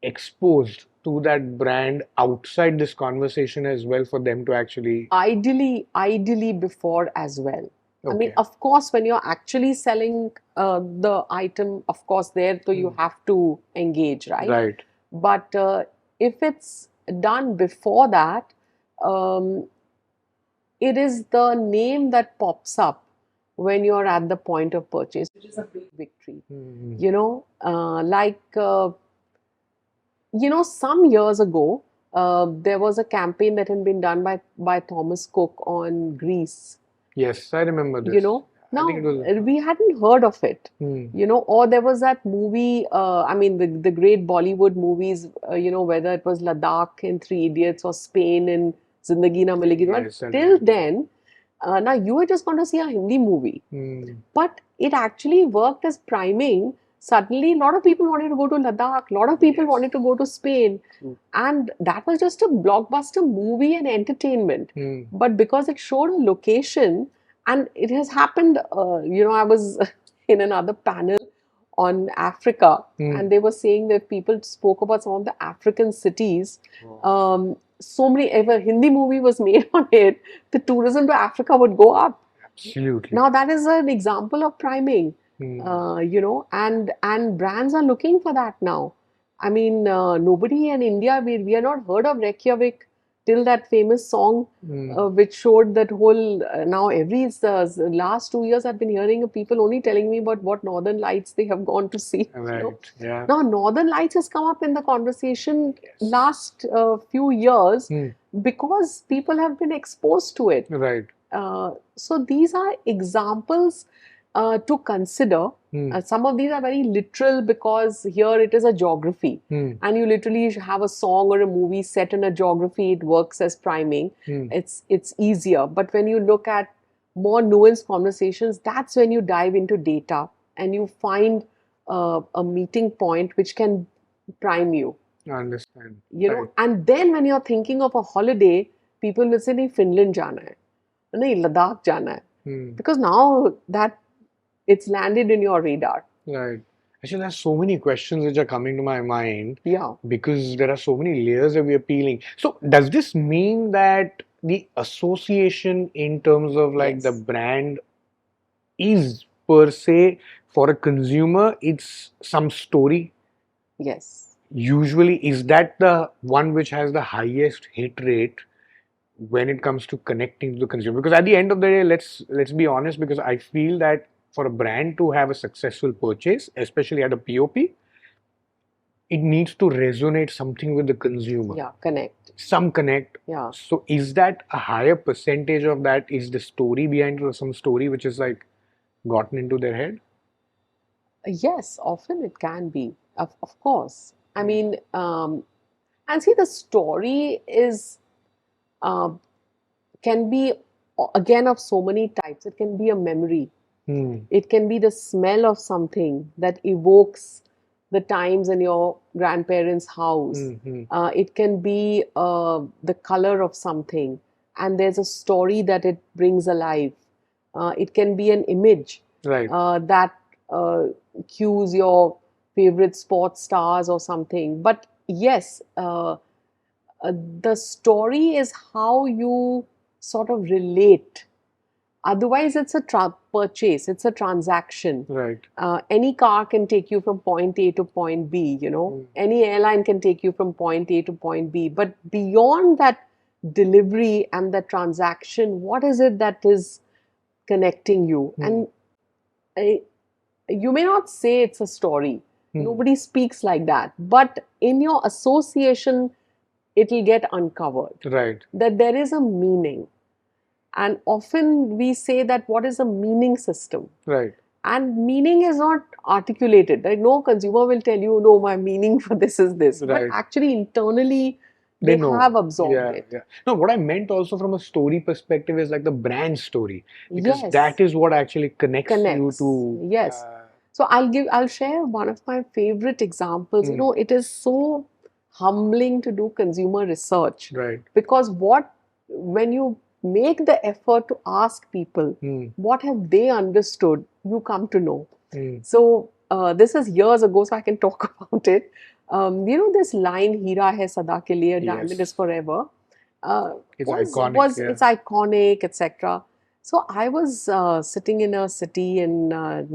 exposed to that brand outside this conversation as well for them to actually?
Ideally before as well. I mean,
Okay.
of course, when you're actually selling the item, of course, there, so you have to engage, right?
Right.
But if it's done before that, um, it is the name that pops up when you're at the point of purchase, which is a big victory. You know, some years ago, there was a campaign that had been done by Thomas Cook on Greece.
Yes, I remember
You
this.
know,
I
now
think it was.
we hadn't heard of it. Or there was that movie. I mean, the great Bollywood movies. Whether it was Ladakh in Three Idiots or Spain in Zindagi Na Milegi. But
Yes, I
till
remember.
then, now you were just going to see a Hindi movie. But it actually worked as priming. Suddenly, a lot of people wanted to go to Ladakh, a lot of people wanted to go to Spain. And that was just a blockbuster movie and entertainment. But because it showed a location, and it has happened, I was in another panel on Africa, and they were saying that people spoke about some of the African cities. So many, if a Hindi movie was made on it, the tourism to Africa would go up.
Absolutely.
Now that is an example of priming, and brands are looking for that now. I mean, nobody in India, we are not heard of Reykjavik till that famous song, which showed that whole. Now every last 2 years, I've been hearing of people only telling me about what Northern Lights they have gone to see.
Right. Yeah.
Now Northern Lights has come up in the conversation last few years because people have been exposed to it.
Right.
So these are examples to consider. Some of these are very literal because here it is a geography, and you literally have a song or a movie set in a geography. It works as priming. It's easier. But when you look at more nuanced conversations, that's when you dive into data and you find a meeting point which can prime you.
I understand.
You know, and then when you're thinking of a holiday, people will say, "नहीं Finland जाना है, नहीं Ladakh जाना है," because now that it's landed in your radar.
Right. Actually, there's so many questions which are coming to my mind.
Yeah.
Because there are so many layers that we are peeling. So, does this mean that the association in terms of like the
Yes.
brand is per se for a consumer, it's some story?
Yes.
Usually, is that the one which has the highest hit rate when it comes to connecting to the consumer? Because at the end of the day, let's be honest, because I feel that for a brand to have a successful purchase, especially at a POP, it needs to resonate something with the consumer.
Yeah, connect.
Some connect.
Yeah.
So is that a higher percentage of that is the story behind it, or some story which is like gotten into their head?
Yes, often it can be. Of course. I mean, and see, the story is can be again of so many types. It can be a memory. It can be the smell of something that evokes the times in your grandparents' house. It can be the color of something, and there's a story that it brings alive. It can be an image
Right.
that cues your favorite sports stars or something. But yes, the story is how you sort of relate. Otherwise, it's a purchase, it's a transaction.
Right.
Any car can take you from point A to point B, you know. Any airline can take you from point A to point B. But beyond that delivery and the transaction, what is it that is connecting you? And you may not say it's a story. Nobody speaks like that. But in your association, it'll get uncovered.
Right.
That there is a meaning. And often we say that what is a meaning system?
Right.
And meaning is not articulated. Right? No consumer will tell you, no, my meaning for this is this.
Right.
But actually, internally,
They
they
know.
have absorbed
Yeah,
it.
yeah. No, what I meant also from a story perspective is like the brand story. Because
Yes.
that is what actually connects you
Connects.
to.
Yes. So I'll share one of my favorite examples. You know, it is so humbling to do consumer research.
Right.
Because when you make the effort to ask people what have they understood, you come to know. So this is years ago, so I can talk about it. You know this line, "Hira hai sada ke liye, diamond
Yes.
is forever."
It's iconic. Yeah.
It's iconic, etc. So I was sitting in a city in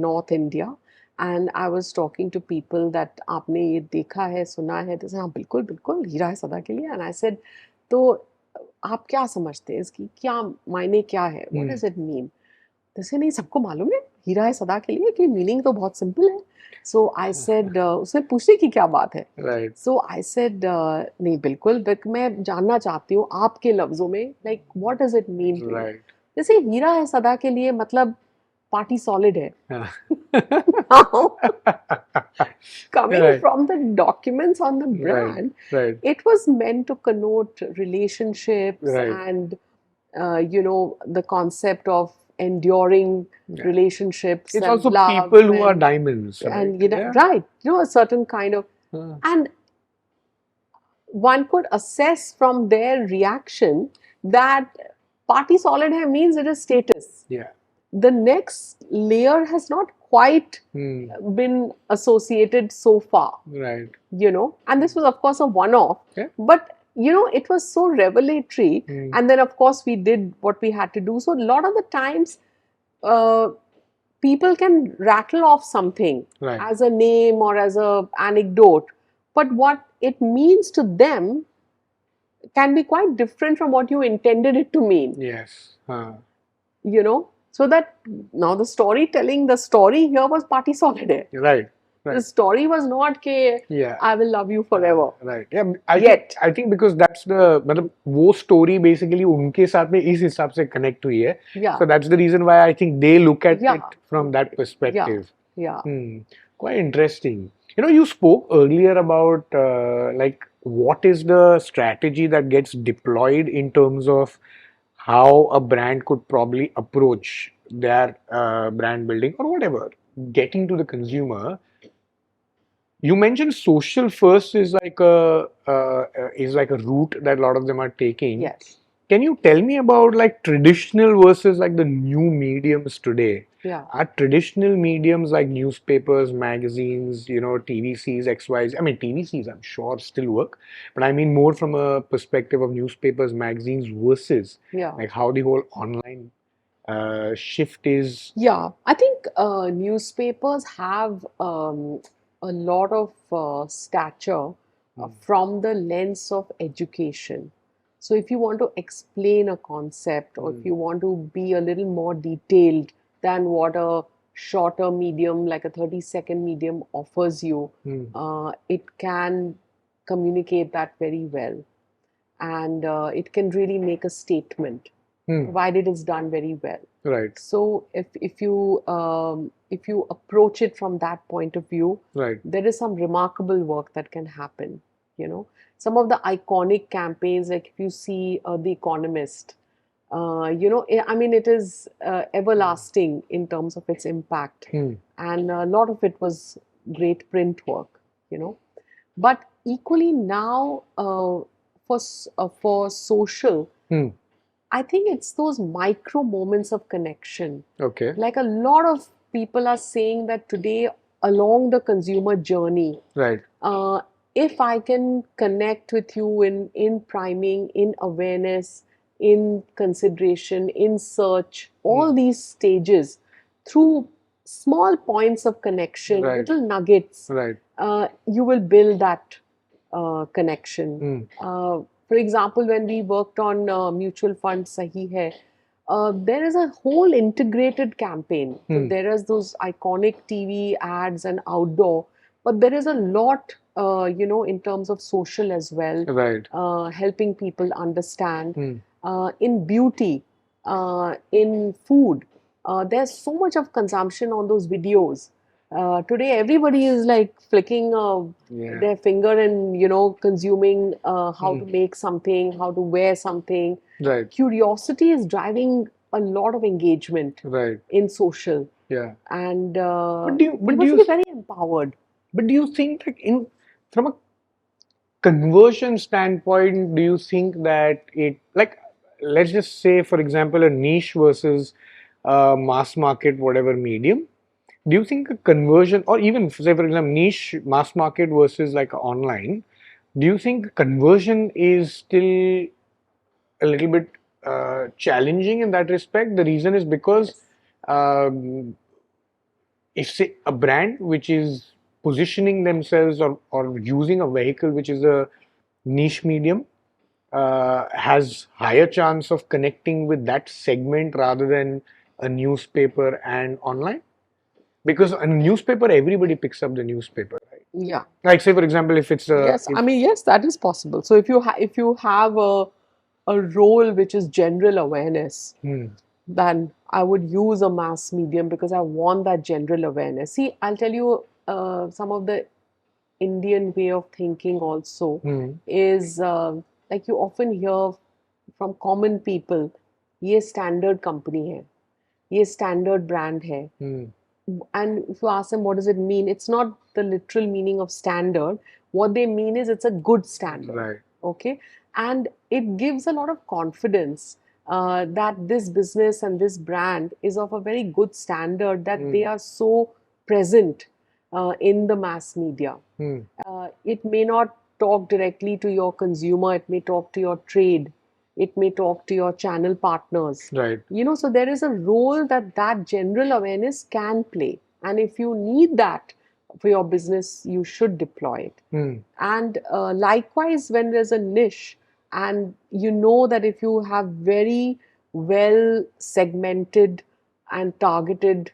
North India, and I was talking to people that आपने ये देखा है, सुना है? They said, हाँ बिल्कुल बिल्कुल, हीरा है सदा के लिए. And I said, तो आप क्या समझते हैं इसकी, क्या मायने क्या है? What does it mean? They said, नहीं सबको मालूम है, हीरा है सदा के लिए, कि मीनिंग तो बहुत सिंपल है. So I said, उससे पूछने की क्या बात है?
Right.
So I said, नहीं बिल्कुल, मैं जानना चाहती हूँ आपके लफ्जों में, like what does it mean to you?
Right.
जैसे हीरा है सदा के लिए मतलब पार्टी सॉलिड है.
Yeah.
Coming
Right.
from the documents on the brand,
Right.
it was meant to connote relationships
Right.
and you know, the concept of enduring relationships.
It's
and
also
love
people who are
and-
diamonds. Right?
and you know,
Yeah.
right, you know, a certain kind of, and one could assess from their reaction that party solid hai means it is status.
Yeah.
The next layer has not quite been associated so far,
Right.
you know, and this was of course a one-off,
Yeah.
but you know, it was so revelatory. And then of course we did what we had to do. So a lot of the times people can rattle off something
Right.
as a name or as a anecdote, but what it means to them can be quite different from what you intended it to mean.
Yes.
You know, so that now the story here was party solid hai.
Right. Right.
The story was not कि
Yeah.
I will love you forever.
Right. Yeah.
Yet.
I think because that's the मतलब वो story basically उनके साथ में इस हिसाब से connect हुई है.
Yeah.
So that's the reason why I think they look at
Yeah.
it from that perspective.
Yeah.
Quite interesting. You know, you spoke earlier about like what is the strategy that gets deployed in terms of how a brand could probably approach their brand building or whatever, getting to the consumer. You mentioned social first is like a route that a lot of them are taking.
Yes.
Can you tell me about like traditional versus like the new mediums today?
Yeah.
Are traditional mediums like newspapers, magazines, you know, TVCs, XYZ? I mean, TVCs, I'm sure still work, but I mean more from a perspective of newspapers, magazines versus
Yeah.
like how the whole online shift is.
Yeah, I think newspapers have a lot of stature from the lens of education. So, if you want to explain a concept or if you want to be a little more detailed than what a shorter medium, like a 30-second medium, offers you, it can communicate that very well. And it can really make a statement, provided it's done very well.
Right.
So if you approach it from that point of view,
Right.
there is some remarkable work that can happen. You know, some of the iconic campaigns, like if you see The Economist, I mean, it is everlasting in terms of its impact, and a lot of it was great print work. You know, but equally now for social. I think it's those micro moments of connection.
Okay.
Like a lot of people are saying that today, along the consumer journey,
Right.
if I can connect with you in priming, in awareness, in consideration, in search, all these stages through small points of connection,
Right.
little nuggets,
Right.
you will build that connection. For example, when we worked on mutual fund Sahi Hai, there is a whole integrated campaign. So there is those iconic TV ads and outdoor, but there is a lot, in terms of social as well,
Right.
helping people understand. In beauty, in food, there's so much of consumption on those videos. Today, everybody is like flicking their finger and consuming how to make something, how to wear something.
Right.
Curiosity is driving a lot of engagement
Right.
in social,
Yeah.
and
But do you,
you must be very empowered.
but do you think like from a conversion standpoint, do you think that it like let's just say for example a niche versus mass market whatever medium? Do you think a conversion or even say for example niche mass market versus like online? Do you think conversion is still a little bit challenging in that respect? The reason is because um, if say a brand which is positioning themselves or using a vehicle which is a niche medium has higher chance of connecting with that segment rather than a newspaper and online, because a newspaper everybody picks up the newspaper, right?
Yeah.
Like say for example if it's a
Yes, I mean, yes, that is possible. So if you have a role which is general awareness, then I would use a mass medium because I want that general awareness. See, I'll tell you some of the Indian way of thinking also is like you often hear from common people, ये standard company है, ये standard brand है. And if you ask them what does it mean, it's not the literal meaning of standard. What they mean is it's a good standard.
Right.
Okay, and it gives a lot of confidence that this business and this brand is of a very good standard, that they are so present in the mass media. It may not talk directly to your consumer, it may talk to your trade, it may talk to your channel partners.
Right.
So there is a role that general awareness can play. And if you need that for your business, you should deploy it. And likewise, when there's a niche, and you know that if you have very well segmented and targeted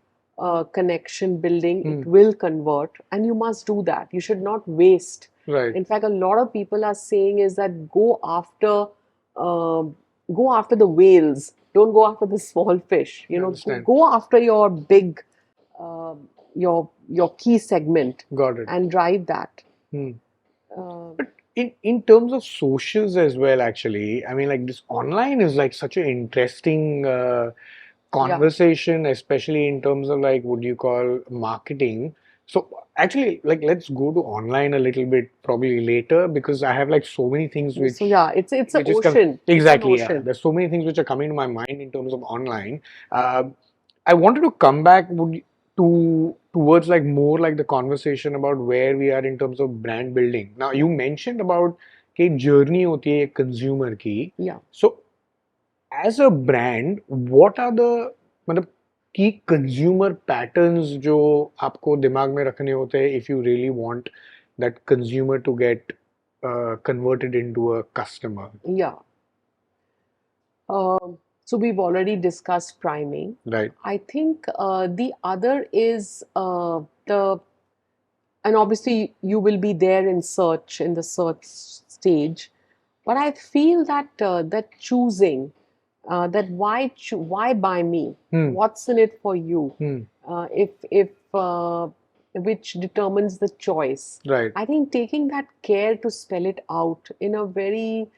connection building, it will convert, and you must do that. You should not waste.
Right.
In fact, a lot of people are saying is that uh, go after the whales. Don't go after the small fish.
I understand.
Go after your big, uh, your key segment
Got it.
and drive that.
But in terms of socials as well, actually, I mean, like this online is like such an interesting conversation, especially in terms of like what you call marketing. So actually, like let's go to online a little bit probably later because I have like so many things which
So yeah, it's an
which is
ocean.
exactly,
It's an
yeah.
ocean.
There's so many things which are coming to my mind in terms of online. Uh, I wanted to come back towards like more like the conversation about where we are in terms of brand building. Now you mentioned about कि journey होती है consumer की.
Yeah.
So as a brand, what are the मतलब key consumer patterns जो आपको दिमाग में रखने होते हैं if you really want that consumer to get converted into a customer?
Yeah. So we've already discussed priming.
Right.
I think the other is and obviously you will be there in search, in the search stage. But I feel that that choosing, that why buy me? What's in it for you? If which determines the choice.
Right.
I think taking that care to spell it out in a very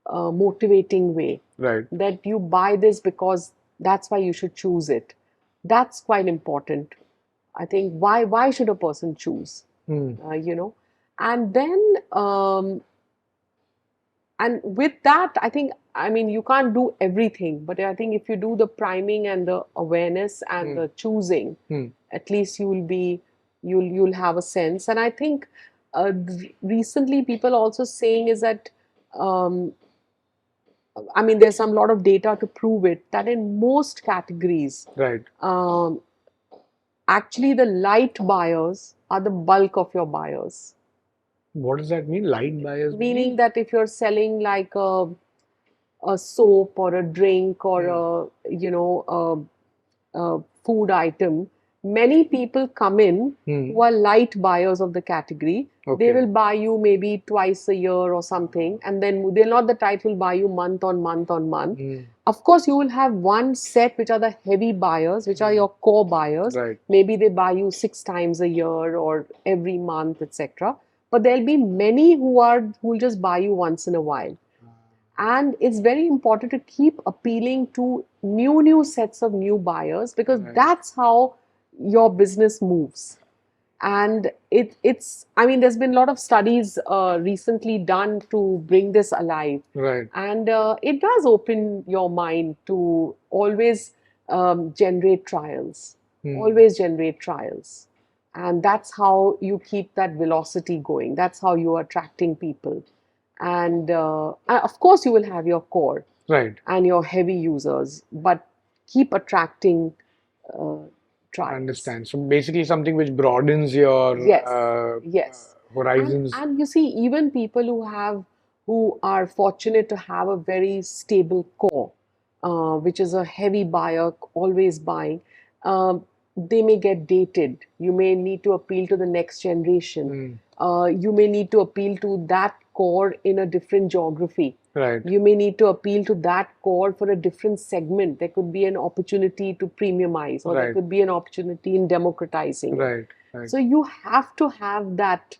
motivating way.
Right.
That you buy this because that's why you should choose it. That's quite important. I think why should a person choose? And then and with that, I mean you can't do everything, but I think if you do the priming and the awareness and the choosing, at least you'll have a sense. And I think recently people also saying is that um, I mean there's some lot of data to prove it that in most categories,
Right.
actually the light buyers are the bulk of your buyers.
What does that mean? Light buyers
Meaning that if you're selling like a soap or a drink or a food item, many people come in who are light buyers of the category.
Okay.
They will buy you maybe twice a year or something, and then they're not the type will buy you month on month on month. Of course, you will have one set which are the heavy buyers, which are your core buyers.
Right.
Maybe they buy you 6 times a year or every month, etc. But there'll be many who will just buy you once in a while. And it's very important to keep appealing to new sets of new buyers because that's how your business moves. And it's I mean there's been a lot of studies recently done to bring this alive.
Right.
And it does open your mind to always generate trials. Always generate trials. And that's how you keep that velocity going. That's how you're attracting people. And of course, you will have your core
Right.
and your heavy users, but keep attracting trials.
I understand. So basically something which broadens your
Yes.
horizons.
And you see, even people who are fortunate to have a very stable core, which is a heavy buyer, always buying, they may get dated. You may need to appeal to the next generation. You may need to appeal to that core in a different geography.
Right.
You may need to appeal to that core for a different segment. There could be an opportunity to premiumize, or there could be an opportunity in democratizing it.
Right. Right.
So you have to have that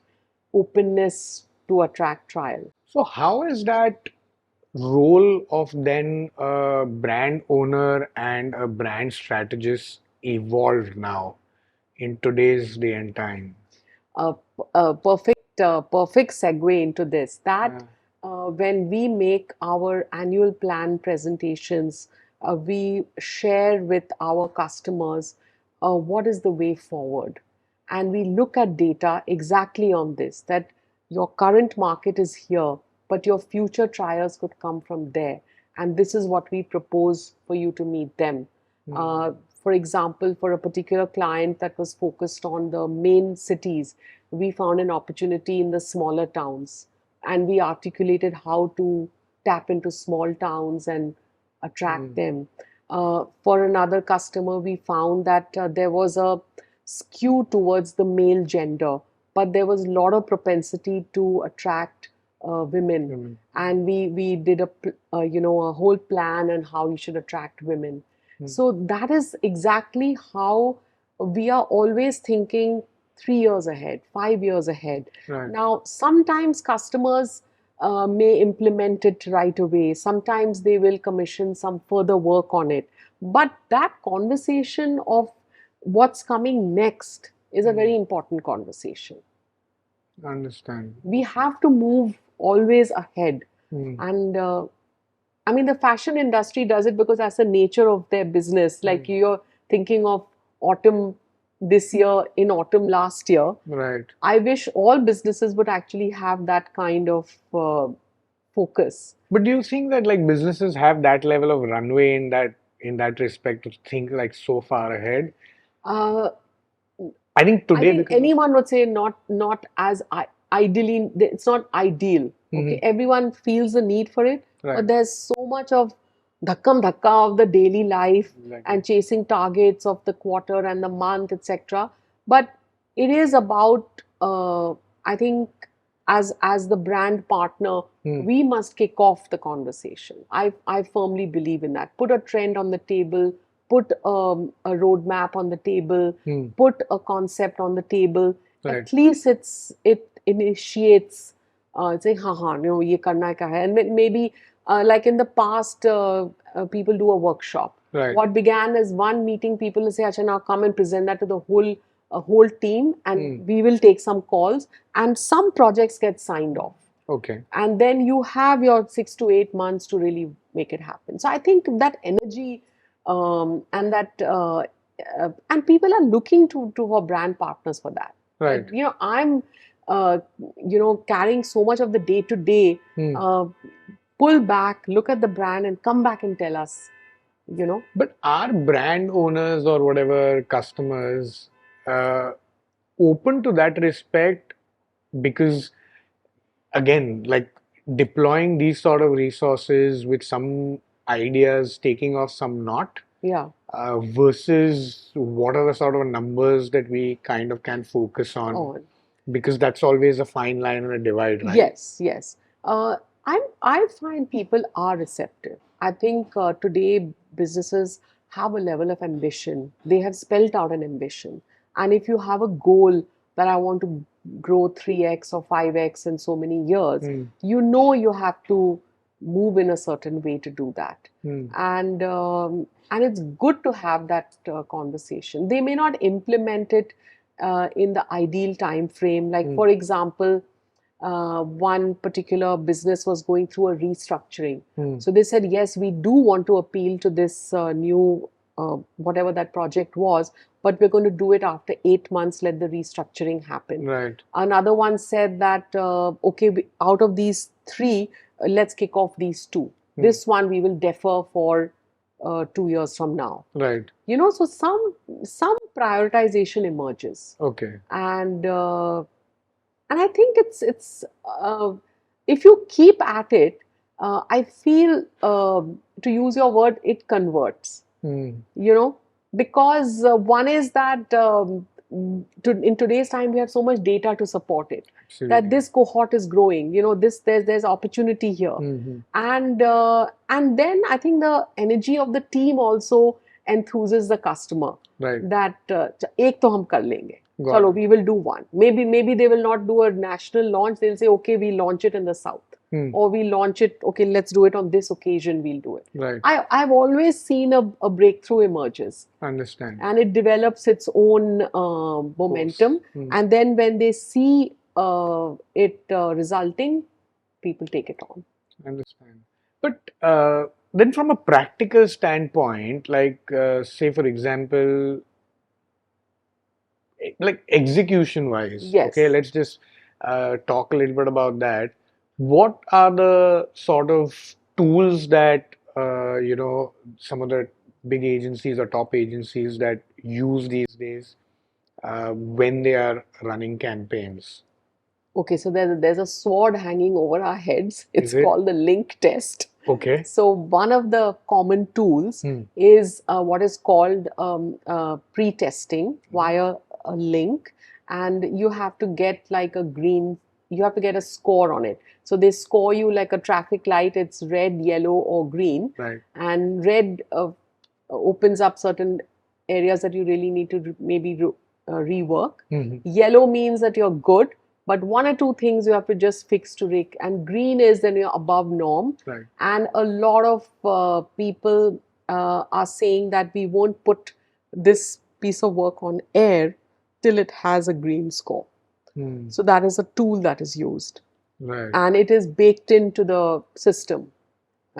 openness to attract trial.
So how is that role of then a brand owner and a brand strategist evolved now in today's day and time?
Perfect segue into this. That when we make our annual plan presentations, we share with our customers what is the way forward. And we look at data exactly on this, that your current market is here, but your future trials could come from there. And this is what we propose for you to meet them. For example, for a particular client that was focused on the main cities, we found an opportunity in the smaller towns, and we articulated how to tap into small towns and attract them. For another customer, we found that there was a skew towards the male gender, but there was a lot of propensity to attract women.
Women.
And we did a whole plan on how you should attract women. So that is exactly how we are always thinking 3 years ahead, 5 years ahead.
Right.
Now, sometimes customers may implement it right away. Sometimes they will commission some further work on it. But that conversation of what's coming next is a very important conversation.
Understand.
We have to move always ahead.
Hmm.
And I mean, the fashion industry does it because that's the nature of their business. Like you're thinking of autumn this year in autumn last year.
Right.
I wish all businesses would actually have that kind of focus.
But do you think that like businesses have that level of runway in that respect to think like so far ahead?
Uh,
I think
I
today
think
because
anyone would say not as ideally. It's not ideal. Okay, everyone feels the need for it,
Right.
but there's so much of dhakkam dhakka of the daily life
Exactly.
and chasing targets of the quarter and the month, etc. But it is about I think as the brand partner, we must kick off the conversation. I firmly believe in that. Put a trend on the table. Put a roadmap on the table, put a concept on the table.
Right.
At least it initiates saying, "Ha, no, ye karna ka hai." And maybe like in the past, people do a workshop.
Right.
What began as one meeting, people will say, "Acha, now come and present that to the whole team, and we will take some calls." And some projects get signed off.
Okay.
And then you have your 6 to 8 months to really make it happen. So I think that energy and that and people are looking to for brand partners for that.
Right.
Like, I'm carrying so much of the day to day. Pull back, look at the brand, and come back and tell us.
But are brand owners or whatever customers open to that respect? Because again, like deploying these sort of resources with some ideas taking off, some not,
Yeah.
versus what are the sort of numbers that we kind of can focus on? Because that's always a fine line and a divide, right?
Yes. I find people are receptive. I think today businesses have a level of ambition. They have spelled out an ambition. And if you have a goal that I want to grow 3x or 5x in so many years, you have to move in a certain way to do that. And it's good to have that conversation. They may not implement it in the ideal time frame. Like, for example, one particular business was going through a restructuring. So they said, yes, we do want to appeal to this new, whatever that project was, but we're going to do it after 8 months, let the restructuring happen.
Right.
Another one said that, okay, out of these three, let's kick off these two. This one we will defer for 2 years from now.
Right.
So some prioritization emerges.
Okay.
And I think it's if you keep at it, I feel to use your word, it converts. Because one is that in today's time we have so much data to support it.
Absolutely.
That this cohort is growing. There's opportunity here, and then I think the energy of the team also enthuses the customer.
Right.
That ek to hum kar lenge.
Got
Chalo,
it.
we will do one. Maybe they will not do a national launch. They'll say, okay, we launch it in the south. Or we launch it, okay, let's do it on this occasion, we'll do it.
Right.
I've always seen a breakthrough emerges.
Understand.
And it develops its own momentum. And then when they see it resulting, people take it on.
Understand. But then from a practical standpoint, like say for example, like execution wise,
Yes.
okay, let's just talk a little bit about that. What are the sort of tools that some of the big agencies or top agencies that use these days when they are running campaigns?
Okay, so there's a sword hanging over our heads. It's
Is it?
called the link test.
Okay.
So one of the common tools
Hmm.
is what is called pre-testing via a link, and you have to get like a green, you have to get a score on it. So they score you like a traffic light, it's red, yellow, or green.
Right.
And red opens up certain areas that you really need to maybe rework.
Mhm.
Yellow means that you're good, but one or two things you have to just fix to Rick. And green is then you're above norm.
Right.
And a lot of people are saying that we won't put this piece of work on air till it has a green score.
Hmm.
So that is a tool that is used.
Right.
And it is baked into the system.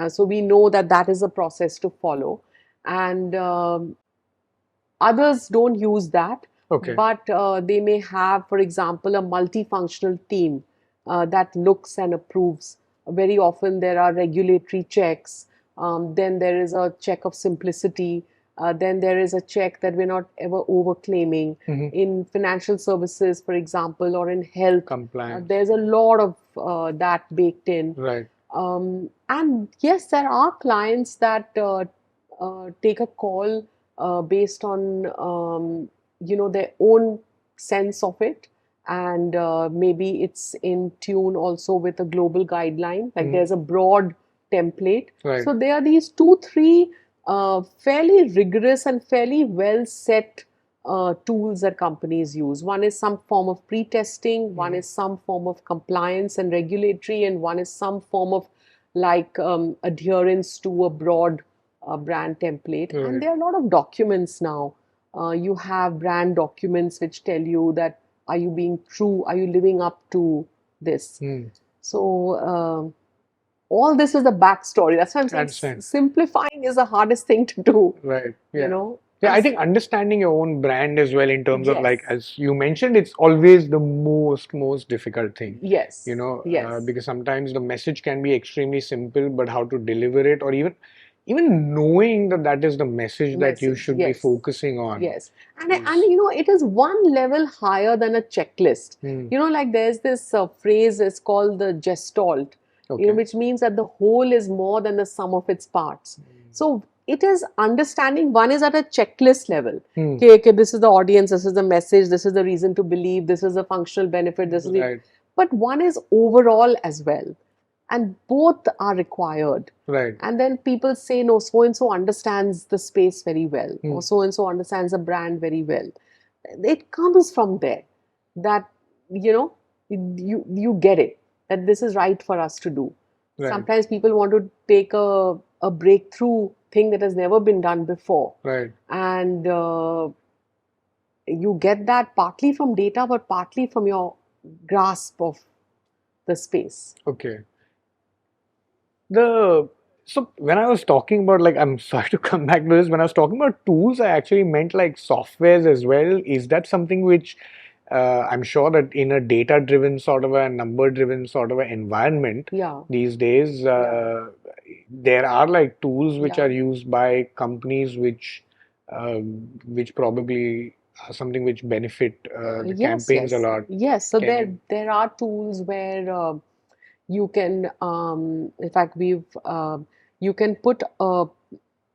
So we know that that is a process to follow. And others don't use that,
Okay.
but they may have, for example, a multifunctional team that looks and approves. Very often there are regulatory checks. Then there is a check of simplicity. Then there is a check that we're not ever over-claiming.
Mhm.
In financial services, for example, or in health,
Compliance.
there's a lot of that baked in.
Right.
And yes, there are clients that take a call based on their own sense of it, and maybe it's in tune also with a global guideline. Like there's a broad template.
Right.
So there are these 2-3 fairly rigorous and fairly well set tools that companies use. One is some form of pre-testing, one is some form of compliance and regulatory, and one is some form of like adherence to a broad brand template.
Right.
And there are a lot of documents now. You have brand documents which tell you that are you being true, are you living up to this?
Hmm.
So all this is the backstory. That's why I'm saying
Understand.
simplifying is the hardest thing to do.
Right. Yeah.
You know.
Yeah, I
And
think understanding your own brand as well in terms of
yes,
like as you mentioned, it's always the most difficult thing.
yes,
You know,
yes,
because sometimes the message can be extremely simple, but how to deliver it, or even knowing that that is the message that you
message,
should be
yes.
focusing on
Yes, and
is
you know it is one level higher than a checklist.
Hmm.
You know, like there's this phrase is called the gestalt. You know,
Okay.
which means that the whole is more than the sum of its parts. So it is understanding. One is at a checklist level.
Hmm.
Okay, this is the audience, this is the message, this is the reason to believe, this is the functional benefit, this is the.
Right.
But one is overall as well, and both are required.
Right.
And then people say, no, so and so understands the space very well,
Hmm.
or so and so understands the brand very well. It comes from there that, you know, you get it, that this is right for us to do.
Right.
Sometimes people want to take a breakthrough thing that has never been done before.
Right.
And you get that partly from data, but partly from your grasp of the space.
Okay. So when I was talking about like I'm sorry to come back to this, when I was talking about tools, I actually meant like softwares as well. Is that something which I'm sure that in a data-driven sort of a number-driven sort of an environment
Yeah.
these days, there are like tools which
Yeah.
are used by companies which probably are something which benefit the
Yes,
campaigns a
yes,
lot.
yes. So
Can
there are tools where you can, in fact, you can put a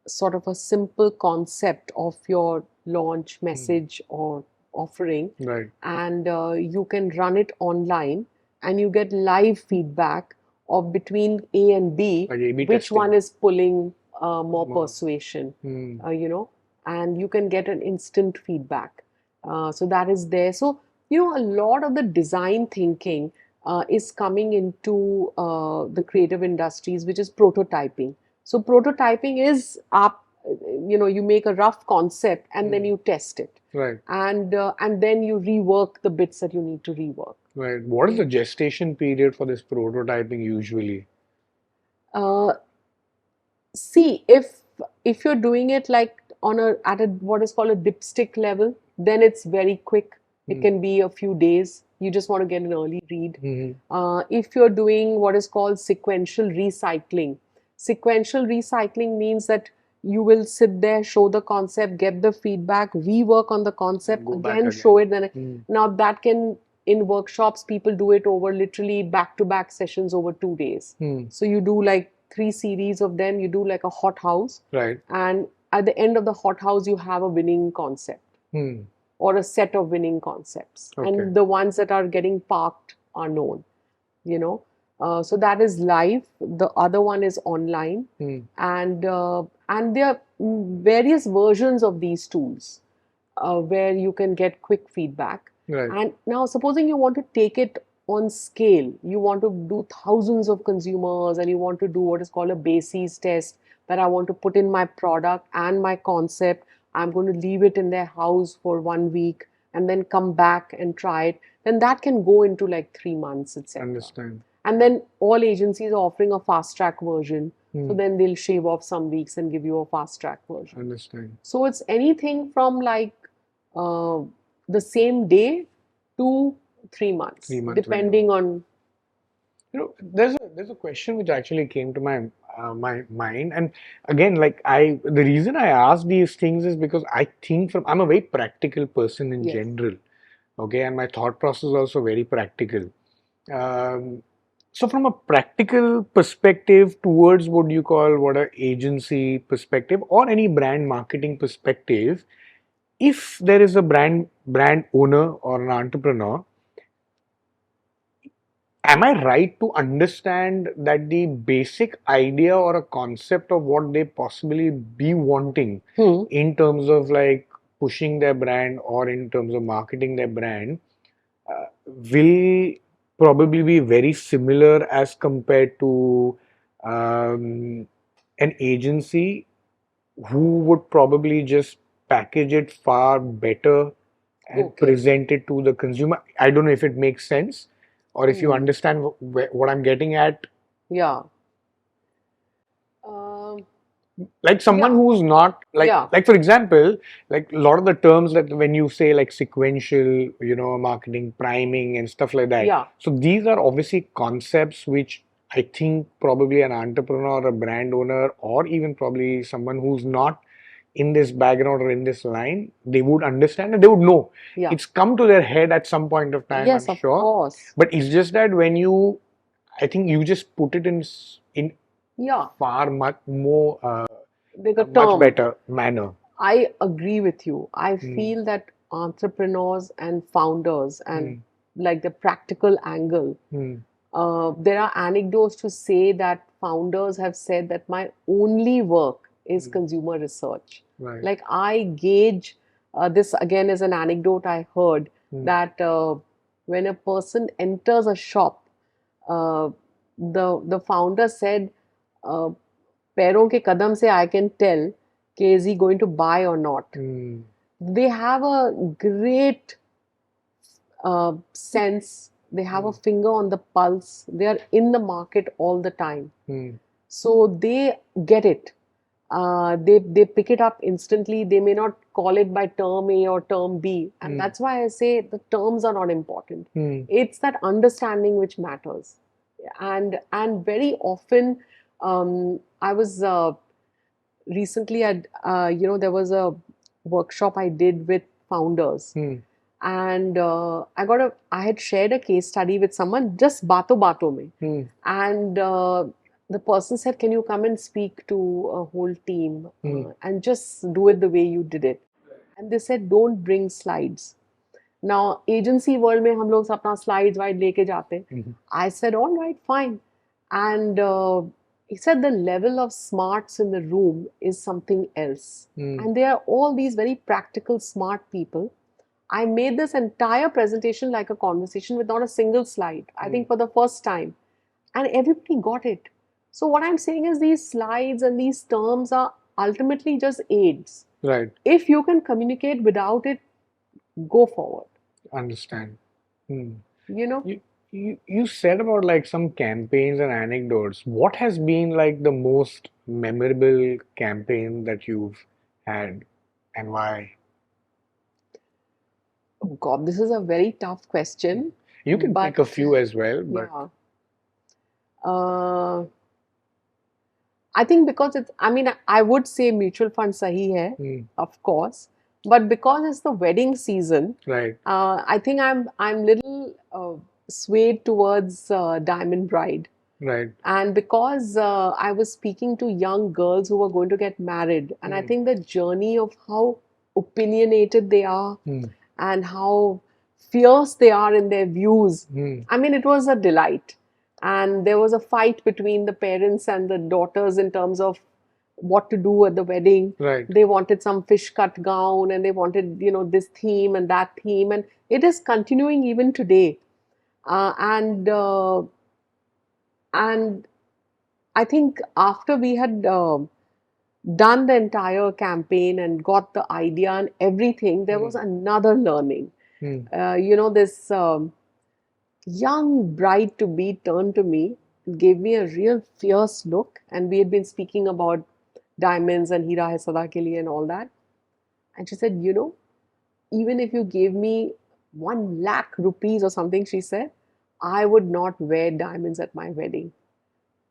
sort of a simple concept of your launch message or offering,
right.
and you can run it online, and you get live feedback of between A and B,
Like A/B
which
testing.
one is pulling more
More.
persuasion,
Hmm.
you know, and you can get an instant feedback. So that is there. So, you know, a lot of the design thinking is coming into the creative industries, which is prototyping. So prototyping is up, you know, you make a rough concept and then you test it.
Right.
And then you rework the bits that you need to rework.
Right. What is the gestation period for this prototyping usually?
Uh, See, if you're doing it like on a at a what is called a dipstick level, then it's very quick. It can be a few days. You just want to get an early read. If you're doing what is called sequential recycling means that you will sit there, show the concept, get the feedback, rework on the concept,
Go back
again
again.
show it. Then now that can, in workshops, people do it over literally back-to-back sessions over 2 days. So you do like 3 series of them. You do like a hot house,
Right.
and at the end of the hot house, you have a winning concept or a set of winning concepts,
Okay.
and the ones that are getting parked are known. You know, so that is live. The other one is online, and there are various versions of these tools where you can get quick feedback.
Right.
And now, supposing you want to take it on scale, you want to do thousands of consumers, and you want to do what is called a basis test, that I want to put in my product and my concept. I'm going to leave it in their house for 1 week and then come back and try it. Then that can go into like 3 months, etc.
Understand.
And then all agencies are offering a fast track version. So then they'll shave off some weeks and give you a fast track version.
Understand.
So it's anything from like the same day to 3 months,
3 months
depending on.
You know, there's a question which actually came to my mind, and again, like the reason I ask these things is because I think I'm a very practical person in
Yes.
general, okay, and my thought process is also very practical. So from a practical perspective towards what you call what a agency perspective or any brand marketing perspective, if there is a brand owner or an entrepreneur, am I right to understand that the basic idea or a concept of what they possibly be wanting in terms of like pushing their brand or in terms of marketing their brand will probably be very similar as compared to an agency who would probably just package it far better and present it to the consumer? I don't know if it makes sense or if you understand what I'm getting at.
Yeah.
Like someone who's not like for example, like a lot of the terms that when you say like sequential, marketing, priming and stuff like that.
Yeah.
So these are obviously concepts which I think probably an entrepreneur, a brand owner, or even probably someone who's not in this background or in this line, they would understand and they would know.
Yeah.
It's come to their head at some point of time,
Yes,
I'm
of
sure.
course.
But it's just that I think you just put it in far much more
Like a
much
term.
better manner.
I agree with you. I feel that entrepreneurs and founders and like the practical angle, there are anecdotes to say that founders have said that my only work is consumer research.
Right.
Like I gauge, this again is an anecdote I heard, that when a person enters a shop, the founder said, पैरों के कदम से I can tell कि is he going to buy or not. They have a great sense. They have a finger on the pulse. They are in the market all the time. So they get it. They pick it up instantly. They may not call it by term A or term B. And that's why I say the terms are not important. It's that understanding which matters. And very often, I was recently there was a workshop I did with founders. And I had shared a case study with someone just bato mein. And the person said, can you come and speak to a whole team and just do it the way you did it? And they said, don't bring slides. Now, agency world mein hum log apna slides wide leke jaate. I said, all right, fine. And he said the level of smarts in the room is something else. And there are all these very practical, smart people. I made this entire presentation like a conversation with not a single slide, I think for the first time. And everybody got it. So what I'm saying is these slides and these terms are ultimately just aids.
Right.
If you can communicate without it, go forward.
Understand.
You know?
You said about like some campaigns and anecdotes. What has been like the most memorable campaign that you've had and why?
Oh God, this is a very tough question.
You can pick a few as well, but
yeah. I think because I would say mutual fund sahi hai, of course, but because it's the wedding season,
right.
I think I'm little swayed towards Diamond Bride.
Right.
And because I was speaking to young girls who were going to get married, and I think the journey of how opinionated they are and how fierce they are in their views, I mean, it was a delight. And there was a fight between the parents and the daughters in terms of what to do at the wedding.
Right.
They wanted some fish cut gown and they wanted, this theme and that theme. And it is continuing even today. And I think after we had done the entire campaign and got the idea and everything, there was another learning. This young bride to be turned to me, gave me a real fierce look, and we had been speaking about diamonds and Hira hai sada ke liye and all that. And she said, even if you gave me 1 lakh rupees or something, she said, I would not wear diamonds at my wedding.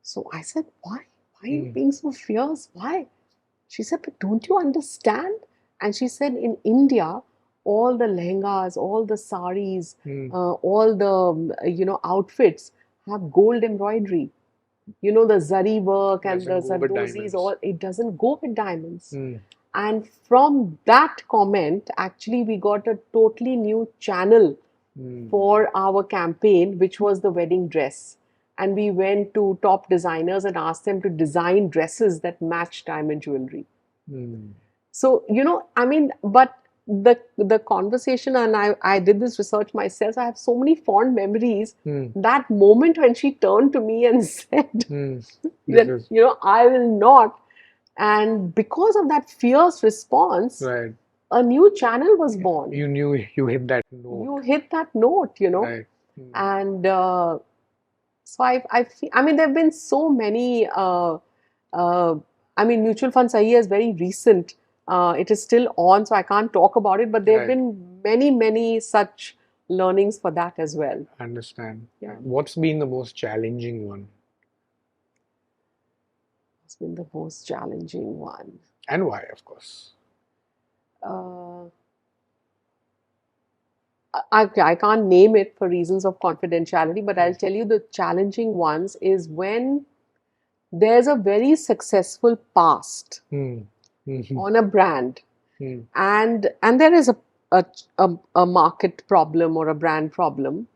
So I said, why? Why are you being so fierce? Why? She said, but don't you understand? And she said, in India, all the lehengas, all the saris, all the outfits have gold embroidery. The zari work and the
Doesn't go with
zardozis,
diamonds.
all it doesn't go with diamonds. And from that comment, actually, we got a totally new channel for our campaign, which was the wedding dress. And we went to top designers and asked them to design dresses that match diamond jewelry. So, I mean, but the conversation, and I did this research myself, so I have so many fond memories. That moment when she turned to me and said that, I will not. And because of that fierce response,
Right.
a new channel was born.
You knew you hit that note.
You hit that note.
Right.
And so I mean, there have been so many. I mean, mutual fund Sahi is very recent. It is still on, so I can't talk about it. But there have been many such learnings for that as well.
Understand.
Yeah.
What's been the most challenging one?
What's been the most challenging one?
And why, of course?
I can't name it for reasons of confidentiality, but I'll tell you the challenging ones is when there's a very successful past on a brand, and there is a market problem or a brand problem,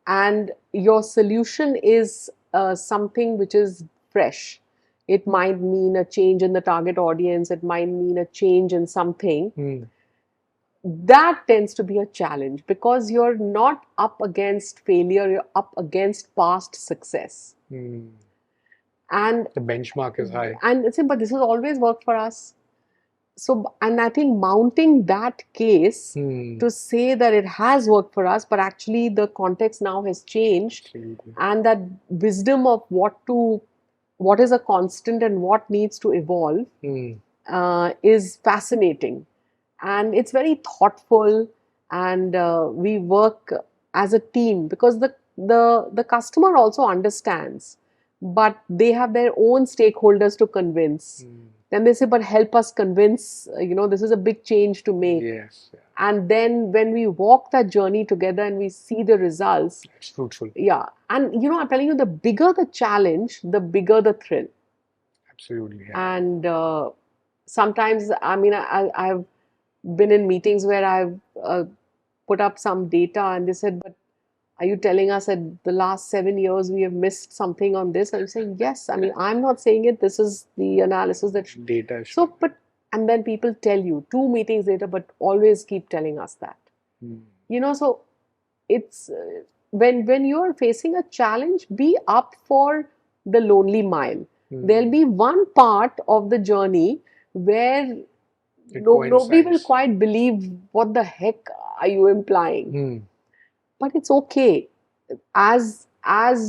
and your solution is something which is fresh. It might mean a change in the target audience. It might mean a change in something. That tends to be a challenge because you're not up against failure, you're up against past success. And
the benchmark is high.
And it's but this has always worked for us. So, and I think mounting that case to say that it has worked for us, but actually the context now has changed.
Absolutely.
And that wisdom of what is a constant and what needs to evolve is fascinating. And it's very thoughtful, and we work as a team because the customer also understands, but they have their own stakeholders to convince. Then they say, but help us convince, this is a big change to make.
Yes.
And then when we walk that journey together and we see the results,
it's fruitful.
Yeah. And, I'm telling you, the bigger the challenge, the bigger the thrill.
Absolutely.
Yeah. And sometimes, I mean, I've been in meetings where I've put up some data and they said, but are you telling us that the last 7 years we have missed something on this? And I'm saying, yes. I mean, I'm not saying it. This is the analysis that
data.
So, and then people tell you 2 meetings later, but always keep telling us that. So it's when you're facing a challenge, be up for the lonely mile. There'll be one part of the journey where nobody will quite believe what the heck are you implying. But it's okay. As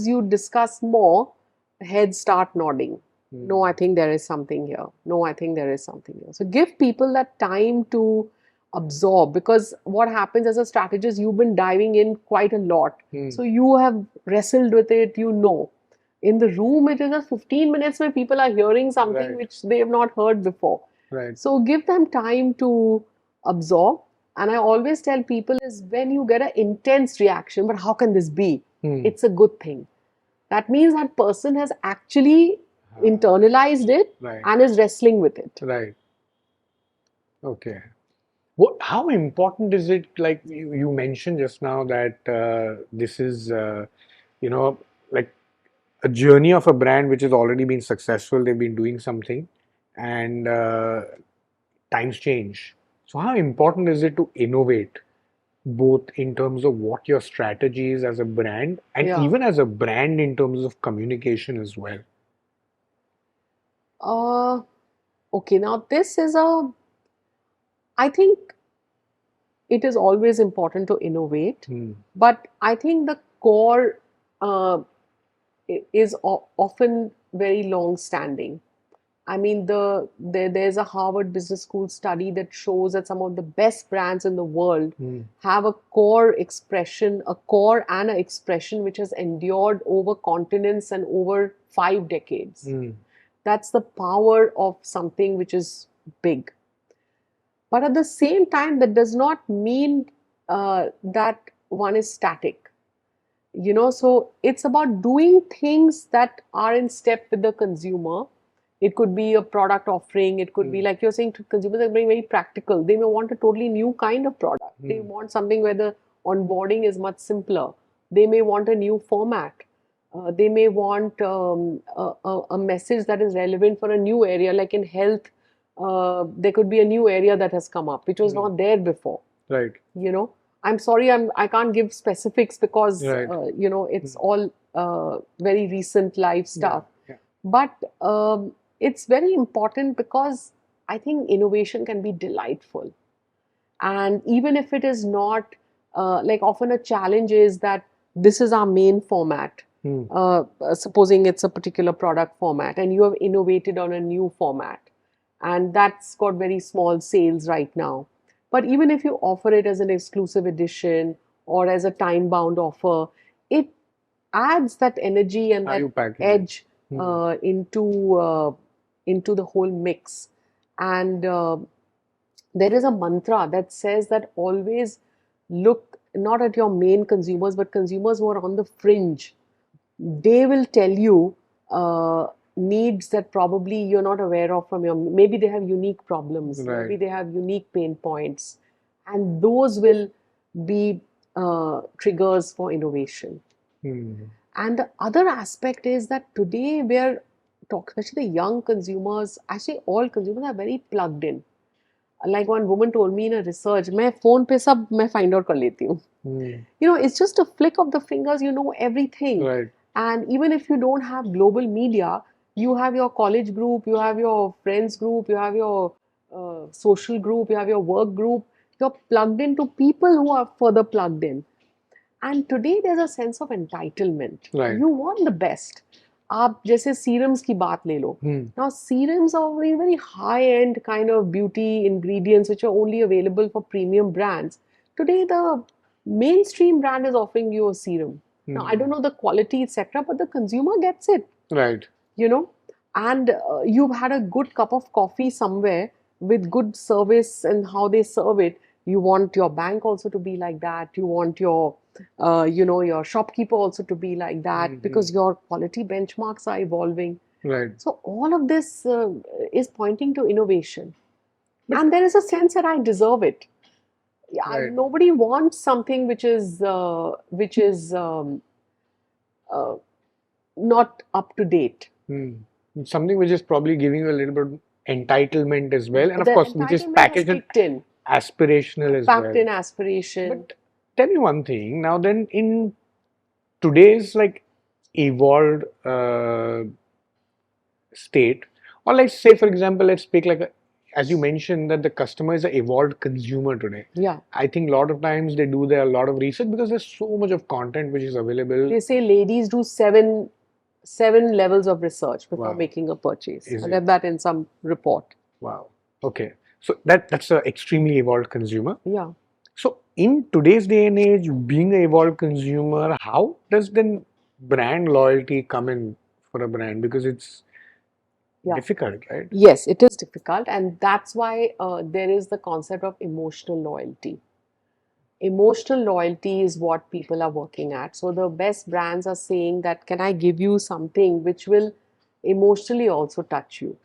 you discuss more, heads start nodding. No, I think there is something here. No, I think there is something here. So give people that time to absorb, because what happens as a strategist, you've been diving in quite a lot. So you have wrestled with it, In the room, it is just 15 minutes where people are hearing something which they have not heard before. So give them time to absorb. And I always tell people is when you get an intense reaction, but how can this be? It's a good thing. that means that person has actually internalized it
Right.
and is wrestling with it.
Right. Okay. How important is it? Like you mentioned just now that this is, you know, like a journey of a brand which has already been successful. They've been doing something, and times change. So, how important is it to innovate, both in terms of what your strategy is as a brand, and
Yeah.
even as a brand in terms of communication as well?
Uh, okay, now this is I think it is always important to innovate, but I think the core uh, is often very long standing. I mean, there's a Harvard Business School study that shows that some of the best brands in the world have a core expression, a core and an expression which has endured over continents and over 5 decades. That's the power of something which is big. But at the same time, that does not mean that one is static. So it's about doing things that are in step with the consumer. It could be a product offering. It could be, like you're saying, to consumers are very, very practical. They may want a totally new kind of product. They want something where the onboarding is much simpler. They may want a new format. They may want a message that is relevant for a new area, like in health. There could be a new area that has come up, which was not there before.
Right.
I'm sorry, I can't give specifics because
Right.
it's all very recent live stuff.
Yeah.
But it's very important because I think innovation can be delightful. And even if it is not, like often a challenge is that this is our main format. Supposing it's a particular product format and you have innovated on a new format, and that's got very small sales right now. But even if you offer it as an exclusive edition or as a time bound offer, it adds that energy and
How you
that
package it.
edge into the whole mix. And there is a mantra that says that always look not at your main consumers, but consumers who are on the fringe. They will tell you needs that probably you're not aware of from your, maybe they have unique problems,
Right.
maybe they have unique pain points, and those will be triggers for innovation. And the other aspect is that today we're talking, especially the young consumers, actually all consumers are very plugged in. Like one woman told me in a research, मैं phone पे सब मैं find out कर लेती हूँ. It's just a flick of the fingers, you know everything.
Right.
And even if you don't have global media, you have your college group, you have your friends group, you have your social group, you have your work group. You're plugged into people who are further plugged in. And today there's a sense of entitlement.
Right.
You want the best. आप जैसे serums की बात ले लो. Now serums are very, very high-end kind of beauty ingredients which are only available for premium brands. Today the mainstream brand is offering you a serum. Now I don't know the quality, etc., but the consumer gets it.
Right.
And you've had a good cup of coffee somewhere with good service and how they serve it. You want your bank also to be like that. You want your your shopkeeper also to be like that, because your quality benchmarks are evolving.
Right.
So all of this is pointing to innovation. And there is a sense that I deserve it.
Right.
Nobody wants something which is not up to date.
Something which is probably giving you a little bit of entitlement as well, and of
The
course, which is
entitlement has
packaged and
kicked in.
aspirational as
Packed
well.
in aspiration.
But tell me one thing. Now, then, in today's like evolved state, or let's say, for example, let's pick like as you mentioned that the customer is an evolved consumer today.
Yeah.
I think a lot of times they do a lot of research because there's so much of content which is available.
They say ladies do seven levels of research before
Wow.
making a purchase.
Is
I
it?
read that in some report.
Wow. Okay. So that's an extremely evolved consumer.
Yeah.
So in today's day and age, being an evolved consumer, how does then brand loyalty come in for a brand? Because it's difficult, right?
Yes, it is difficult, and that's why there is the concept of emotional loyalty. emotional loyalty is what people are working at. So the best brands are saying that, can I give you something which will emotionally also touch you?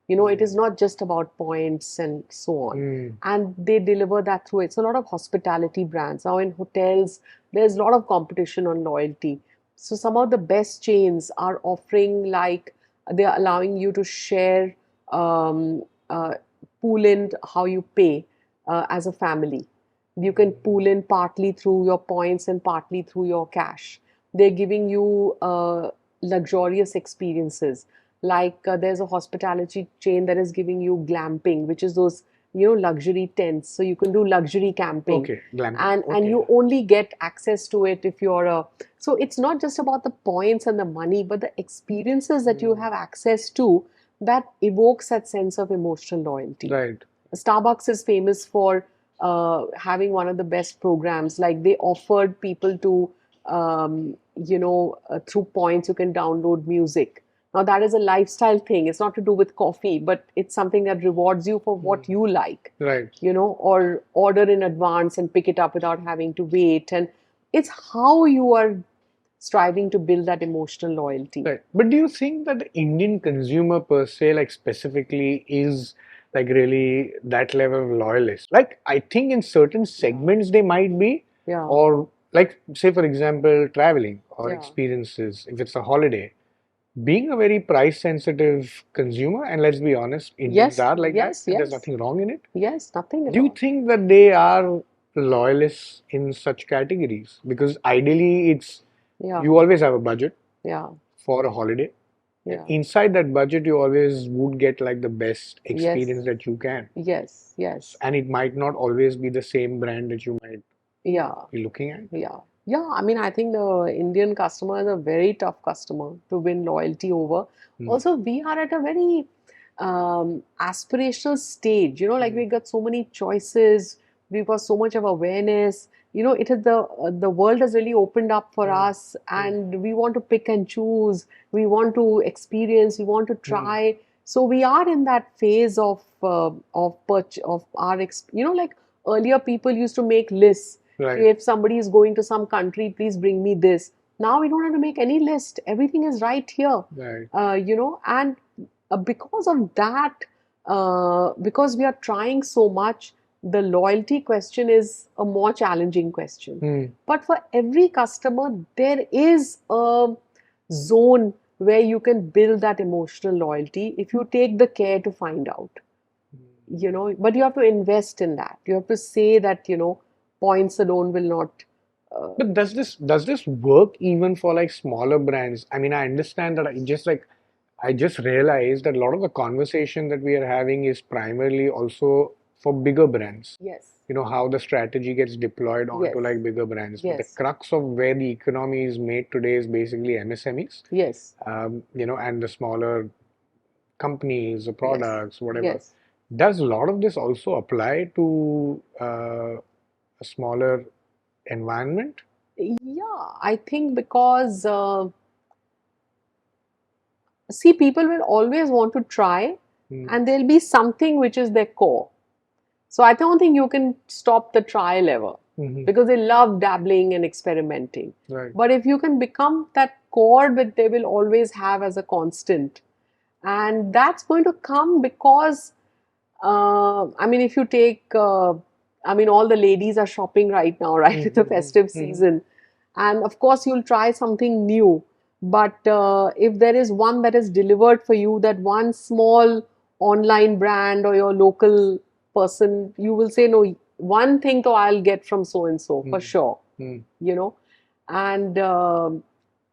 It is not just about points and so on.
Mm.
And they deliver that through it. So a lot of hospitality brands. Now in hotels, there's a lot of competition on loyalty. So some of the best chains are offering, like, they're allowing you to share, um, uh, pool in how you pay as a family. You can pool in partly through your points and partly through your cash. They're giving you luxurious experiences. Like, there's a hospitality chain that is giving you glamping, which is those, luxury tents. So you can do luxury camping,
Okay, glamping.
and
Okay.
you only get access to it if you're a. So it's not just about the points and the money, but the experiences that you have access to that evokes that sense of emotional loyalty.
Right.
Starbucks is famous for having one of the best programs. Like, they offered people to, through points, you can download music. Now, that is a lifestyle thing. It's not to do with coffee, but it's something that rewards you for what you like,
Right.
or order in advance and pick it up without having to wait. And it's how you are striving to build that emotional loyalty.
Right. But do you think that the Indian consumer per se, like specifically, is like really that level of loyalist? Like, I think in certain segments they might be,
Yeah.
or like, say, for example, traveling or
Yeah.
experiences, if it's a holiday, being a very price sensitive consumer, and let's be honest, Indians
Yes,
are like that,
yes,
and there's
yes.
nothing wrong in it.
Yes, nothing at
Do you
all.
think that they are loyalists in such categories? Because ideally, it's
Yeah,
you always have a budget
yeah,
for a holiday. And
yeah.
inside that budget, you always would get like the best
Yes,
experience that you can.
yes, yes.
And it might not always be the same brand that you might
Yeah,
be looking at.
yeah. Yeah, I mean, I think the Indian customer is a very tough customer to win loyalty over.
Mm.
Also, we are at a very aspirational stage. Like, we got so many choices, we've got so much of awareness. It is the world has really opened up for
Mm.
us, and we want to pick and choose. We want to experience. We want to try. So we are in that phase of our like, earlier people used to make lists.
Right.
If somebody is going to some country, please bring me this. Now we don't have to make any list. Everything is right here.
Right.
And because of that, because we are trying so much, the loyalty question is a more challenging question.
Mm.
But for every customer, there is a zone where you can build that emotional loyalty if you take the care to find out. But you have to invest in that. You have to say that, points alone will not.
But does this work even for like smaller brands? I mean, I understand that I just realized that a lot of the conversation that we are having is primarily also for bigger brands.
Yes,
How the strategy gets deployed
yes,
onto like bigger brands. But the
yes,
crux of where the economy is made today is basically MSMEs,
yes,
and the smaller companies, the
yes,
products, whatever.
yes.
Does a lot of this also apply to a smaller environment?
Yeah, I think because, see, people will always want to try,
Mm.
and there'll be something which is their core. So I don't think you can stop the trial ever,
Mhm.
because they love dabbling and experimenting.
Right.
But if you can become that core that they will always have as a constant, and that's going to come because, I mean, if you take, I mean, all the ladies are shopping right now, right, with the festive season. And of course, you'll try something new. But if there is one that is delivered for you, that one small online brand or your local person, you will say, no, one thing though I'll get from so and so for sure,
Mm.
you know. And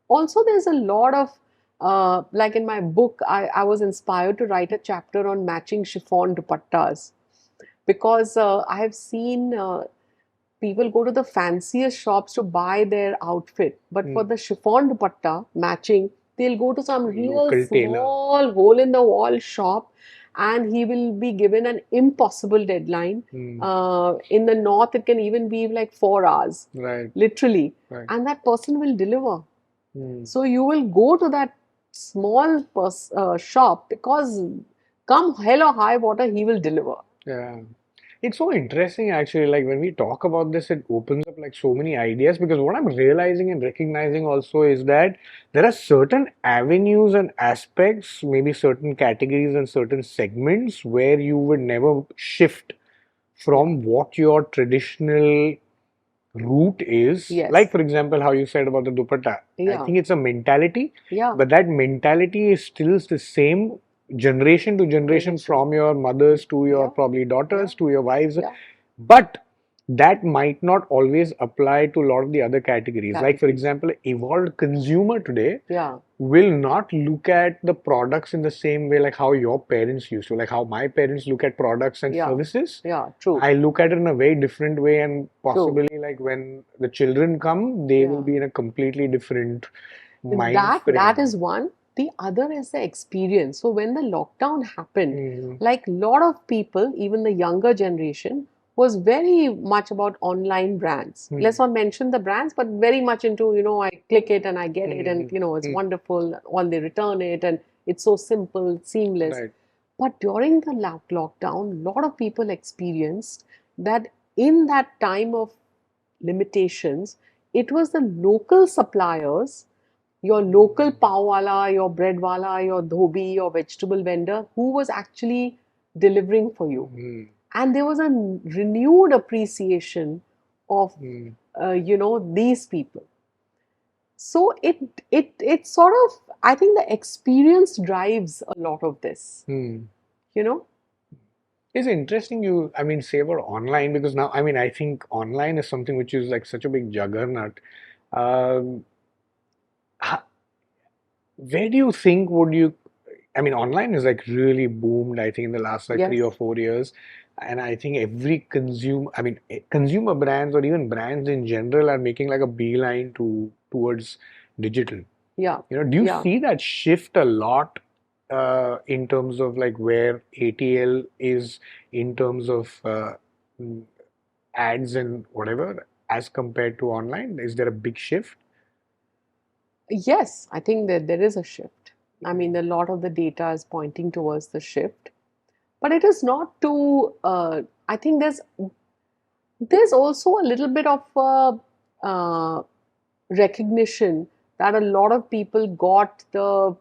also, there's a lot of, like in my book, I was inspired to write a chapter on matching chiffon dupattas, because I have seen people go to the fanciest shops to buy their outfit, but for the chiffon dupatta matching, they'll go to some real
Local tailor.
small hole in the wall shop, and he will be given an impossible deadline. In the north, it can even be like 4 hours,
Right.
literally,
Right.
and that person will deliver.
Mm.
So you will go to that small shop, because come hell or high water, he will deliver.
Yeah. It's so interesting actually, like when we talk about this, it opens up like so many ideas because what I'm realizing and recognizing also is that there are certain avenues and aspects, maybe certain categories and certain segments where you would never shift
Yeah.
from what your traditional root is. Like,
Yes.
for example, how you said about the dupatta. I
Yeah.
think it's a mentality,
Yeah.
but that mentality is still the same generation to generation
Generation.
from your mothers to your
Yeah.
probably
Yeah.
daughters to your wives.
Yeah.
But that might not always apply to a lot of the other categories. Like, for
Categories.
example, evolved consumer today
Yeah.
will not look at the products in the same way like how your parents used to, like how my parents look at products and
Yeah.
services.
Yeah. True.
I look at it in a very different way, and
True.
possibly like when the children come, they will
Yeah.
be in a completely different mind
That is
frame.
one. The other is the experience. So when the lockdown happened,
Mhm.
like a lot of people, even the younger generation, was very much about online brands. Let's
Mhm.
not mention the brands, but very much into, I click it and I get it, and
Mhm.
it's
Mhm.
wonderful, or they return it, and it's so simple, seamless.
Right.
But during the lockdown, a lot of people experienced that in that time of limitations, it was the local suppliers, your local
Mhm.
pav wala, your bread wala, your dhobi, your vegetable vendor, who was actually delivering for you.
Mhm.
And there was a renewed appreciation of,
Mhm.
these people. So it sort of, I think the experience drives a lot of this,
Mhm.
you know.
It's interesting you, I mean, say about online because now, I mean, I think online is something which is like such a big juggernaut. Um, ha- where do you think would you, I mean, online is like really boomed, I think, in the last like
Yes.
3 or 4 years. And I think every consumer, I mean, consumer brands or even brands in general are making like a beeline towards digital.
Yeah.
Do you
Yeah.
see that shift a lot in terms of like where ATL is in terms of mm, ads and whatever as compared to online? Is there a big shift?
Yes, I think that there is a shift. I mean, a lot of the data is pointing towards the shift, but it is not too. I think there's also a little bit of recognition that a lot of people got the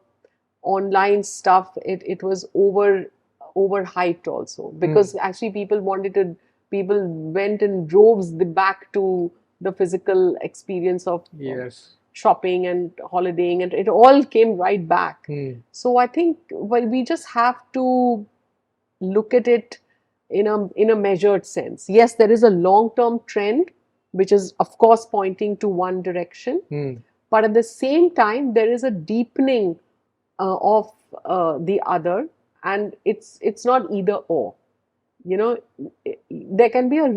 online stuff. It was overhyped also,
Mm,
because actually people went in droves back to the physical experience of
yes.
shopping and holidaying, and it all came right back.
Mm,
So I think, well, we just have to look at it in a measured sense. Yes, there is a long term trend which is of course pointing to one direction,
mm.
but at the same time there is a deepening of the other, and it's not either or. You know, there can be a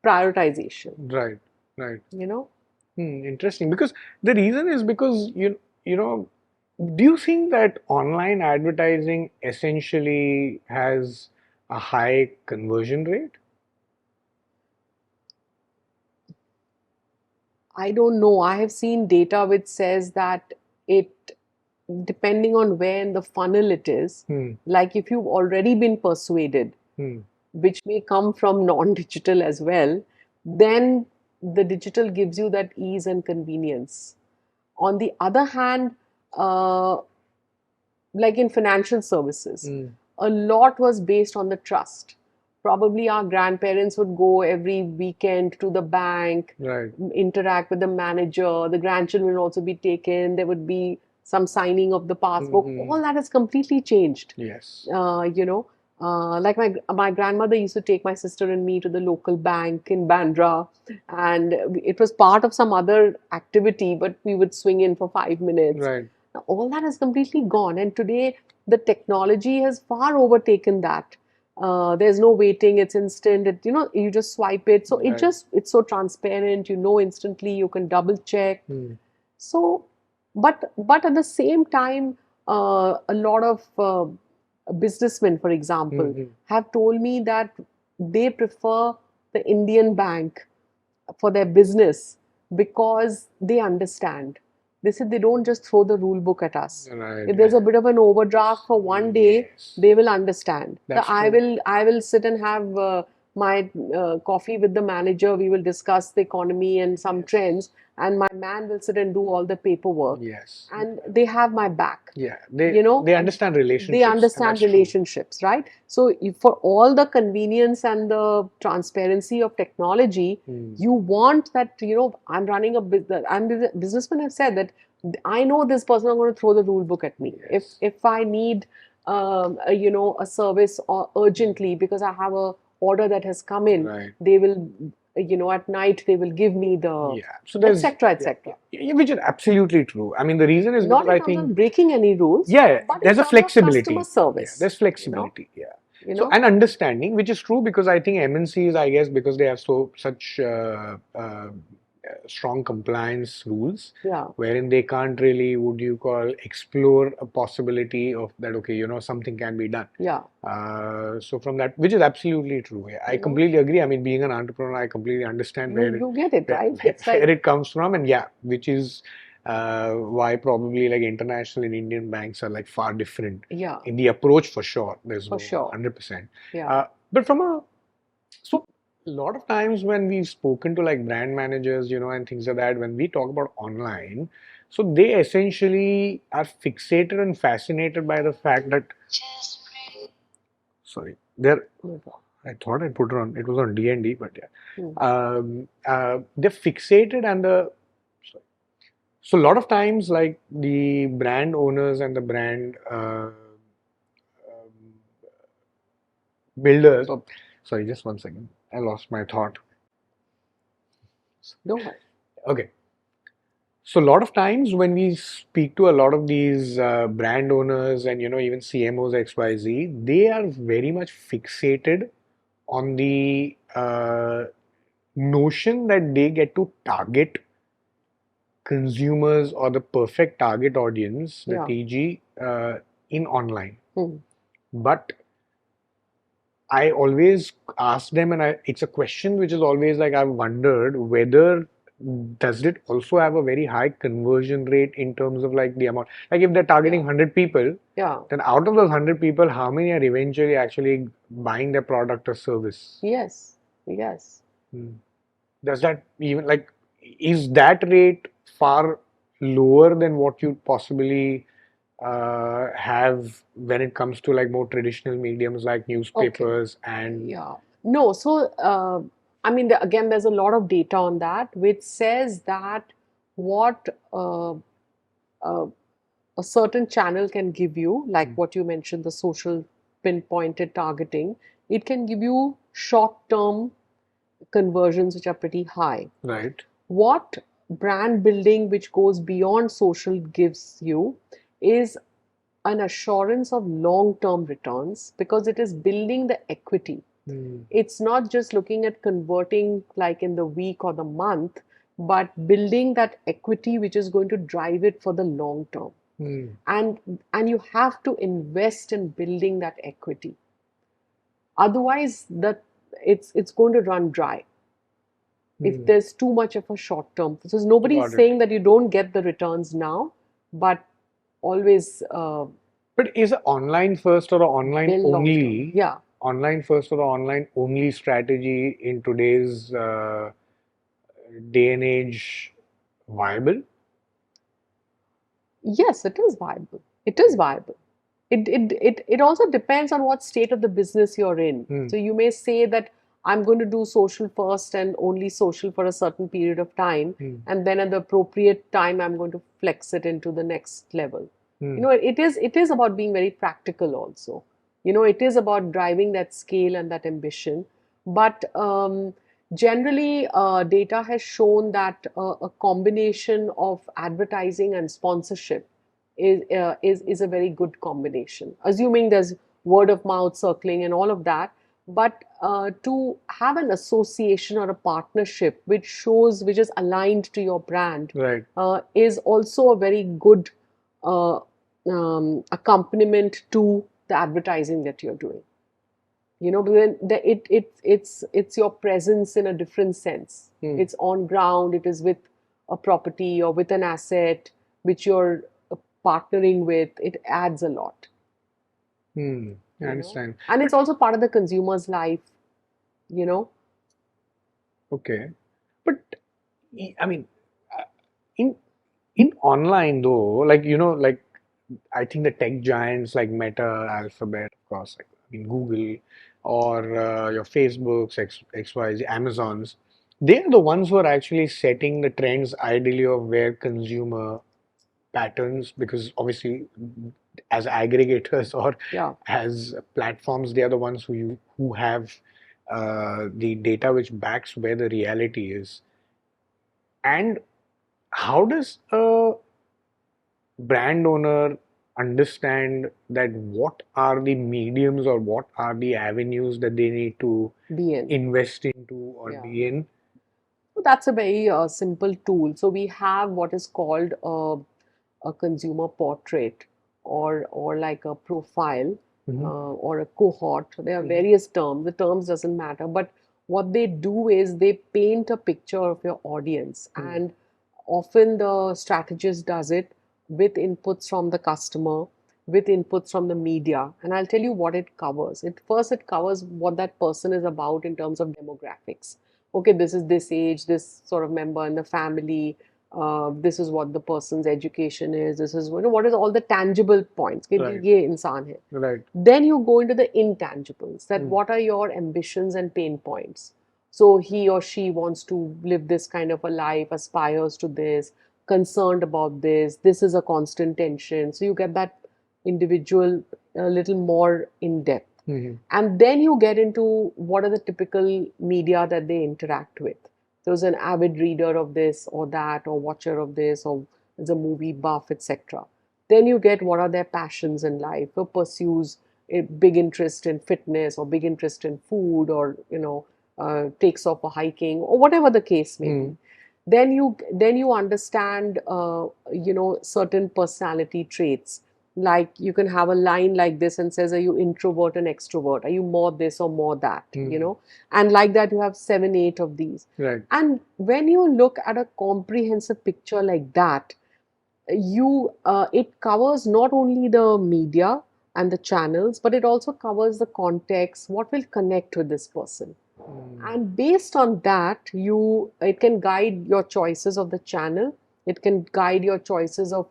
reprioritization.
Right, right.
You know,
Interesting. Because the reason is because you know, do you think that online advertising essentially has a high conversion rate?
I don't know. I have seen data which says that it, depending on where in the funnel it is,
Hmm.
like if you've already been persuaded,
Hmm.
which may come from non-digital as well, then the digital gives you that ease and convenience. On the other hand, uh, like in financial services,
Hmm.
a lot was based on the trust. Probably our grandparents would go every weekend to the bank,
Right.
interact with the manager, the grandchildren will also be taken, there would be some signing of the passbook.
Hmm.
All that has completely changed.
Yes.
uh, you know, like my grandmother used to take my sister and me to the local bank in Bandra, and it was part of some other activity, but we would swing in for 5 minutes.
Right.
Now, all that has completely gone, and today the technology has far overtaken that. There's no waiting; it's instant. You just swipe it, so
Right.
it's so transparent. You know instantly. You can double check.
Hmm.
So, but at the same time, a lot of businessmen, for example,
Hmm.
have told me that they prefer the Indian bank for their business because they understand. they said they don't just throw the rule book at us.
Right.
If there's a bit of an overdraft for one day,
Yes.
they will understand.
That's
I
true.
will sit and have my coffee with the manager. We will discuss the economy and some trends, and my man will sit and do all the paperwork.
Yes.
And they have my back.
Yeah.
They
understand relationships.
They understand relationships, right? So for all the convenience and the transparency of technology, you want that, I'm running a business. Businessmen have said that I know this person is going to throw the rule book at me.
Yes.
If I need, a service or urgently because I have a order that has come in,
right.
They will, at night they will give me the,
So there's
etc., etc.
which is absolutely true. I mean, the reason is
Not
because
in
I
terms
think
of breaking any rules,
but there's a flexibility.
Customer service.
There's flexibility. So and understanding, which is true because I think MNCs, I guess, because they have such strong compliance rules, wherein they can't really, would you call, explore a possibility of that. Okay, something can be done. So from that, which is absolutely true. I completely agree. I mean, being an entrepreneur, I completely understand where
you get it, right?
Where it comes from, and which is why probably like international and Indian banks are like far different in the approach for sure. There's no 100%. But from so a lot of times when we've spoken to like brand managers, and things like that, when we talk about online, so they essentially are fixated and fascinated by the fact that, sorry, I thought I put it on, it was on D&D, but they're fixated and so a lot of times like the brand owners and the brand builders, sorry, just one second. I lost my thought.
Don't worry.
Okay. So a lot of times when we speak to a lot of these brand owners and even CMOs XYZ, they are very much fixated on the notion that they get to target consumers or the perfect target audience, the TG, in online. But I always ask them, and it's a question which is always like I've wondered whether does it also have a very high conversion rate in terms of like the amount, like if they're targeting 100 people, then out of those 100 people, how many are eventually actually buying their product or service?
Yes.
Does that even like, is that rate far lower than what you possibly have when it comes to like more traditional mediums like newspapers and
no, so I mean again there's a lot of data on that which says that what a certain channel can give you, like what you mentioned, the social pinpointed targeting, it can give you short-term conversions which are pretty high.
Right.
What brand building which goes beyond social gives you is an assurance of long-term returns because it is building the equity. It's not just looking at converting like in the week or the month, but building that equity which is going to drive it for the long term. And you have to invest in building that equity. Otherwise, it's going to run dry. If there's too much of a short term. So nobody's saying that you don't get the returns now, but always.
But is it online first or online only?
Yeah.
Online first or online only strategy in today's day and age viable?
Yes, it is viable. It is viable. It also depends on what state of the business you're in. So you may say that I'm going to do social first and only social for a certain period of time, and then at the appropriate time I'm going to flex it into the next level. It is about being very practical also. It is about driving that scale and that ambition. But generally, data has shown that a combination of advertising and sponsorship is a very good combination, assuming there's word of mouth circling and all of that. But to have an association or a partnership which is aligned to your brand, is also a very good accompaniment to the advertising that you're doing. But it's your presence in a different sense. It's on ground. It is with a property or with an asset. which you're partnering with, it adds a lot,
I
you know.
understand.
And
But
it's also part of the consumer's life, you know.
okay, but I mean, uh, in in online though, like like I think the tech giants like Meta, Alphabet, of course, like I mean Google, or your Facebooks, XYZ, Amazons, they're the ones who are actually setting the trends ideally of where consumer patterns, because obviously as aggregators or
Yeah.
as platforms, they are the ones who have the data which backs where the reality is. And how does a brand owner understand that what are the mediums or what are the avenues that they need to
Be in.
invest into or
Yeah.
be in?
So that's a very simple tool. So we have what is called a consumer portrait, or like a profile,
Hmm.
or a cohort. There are various terms. The terms doesn't matter, but what they do is they paint a picture of your audience, and often the strategist does it with inputs from the customer, with inputs from the media. And I'll tell you what it covers. It covers what that person is about in terms of demographics. Okay, this is this age, this sort of member in the family, this is what the person's education is, this is what is all the tangible points कि
Right,
ये इंसान है.
right.
Then you go into the intangibles, that what are your ambitions and pain points. So he or she wants to live this kind of a life, aspires to this, concerned about this, this is a constant tension. So you get that individual a little more in depth.
Hmm.
And then you get into what are the typical media that they interact with. There's an avid reader of this or that, or watcher of this, or is a movie buff, etc. Then you get what are their passions in life, who pursues a big interest in fitness or big interest in food, or takes off for hiking, or whatever the case may be. Then you understand certain personality traits. Like you can have a line like this and says, are you introvert and extrovert, are you more this or more that, and like that you have 7 8 of these.
Right.
And when you look at a comprehensive picture like that, you it covers not only the media and the channels, but it also covers the context, what will connect with this person. And based on that, it can guide your choices of the channel. It can guide your choices of,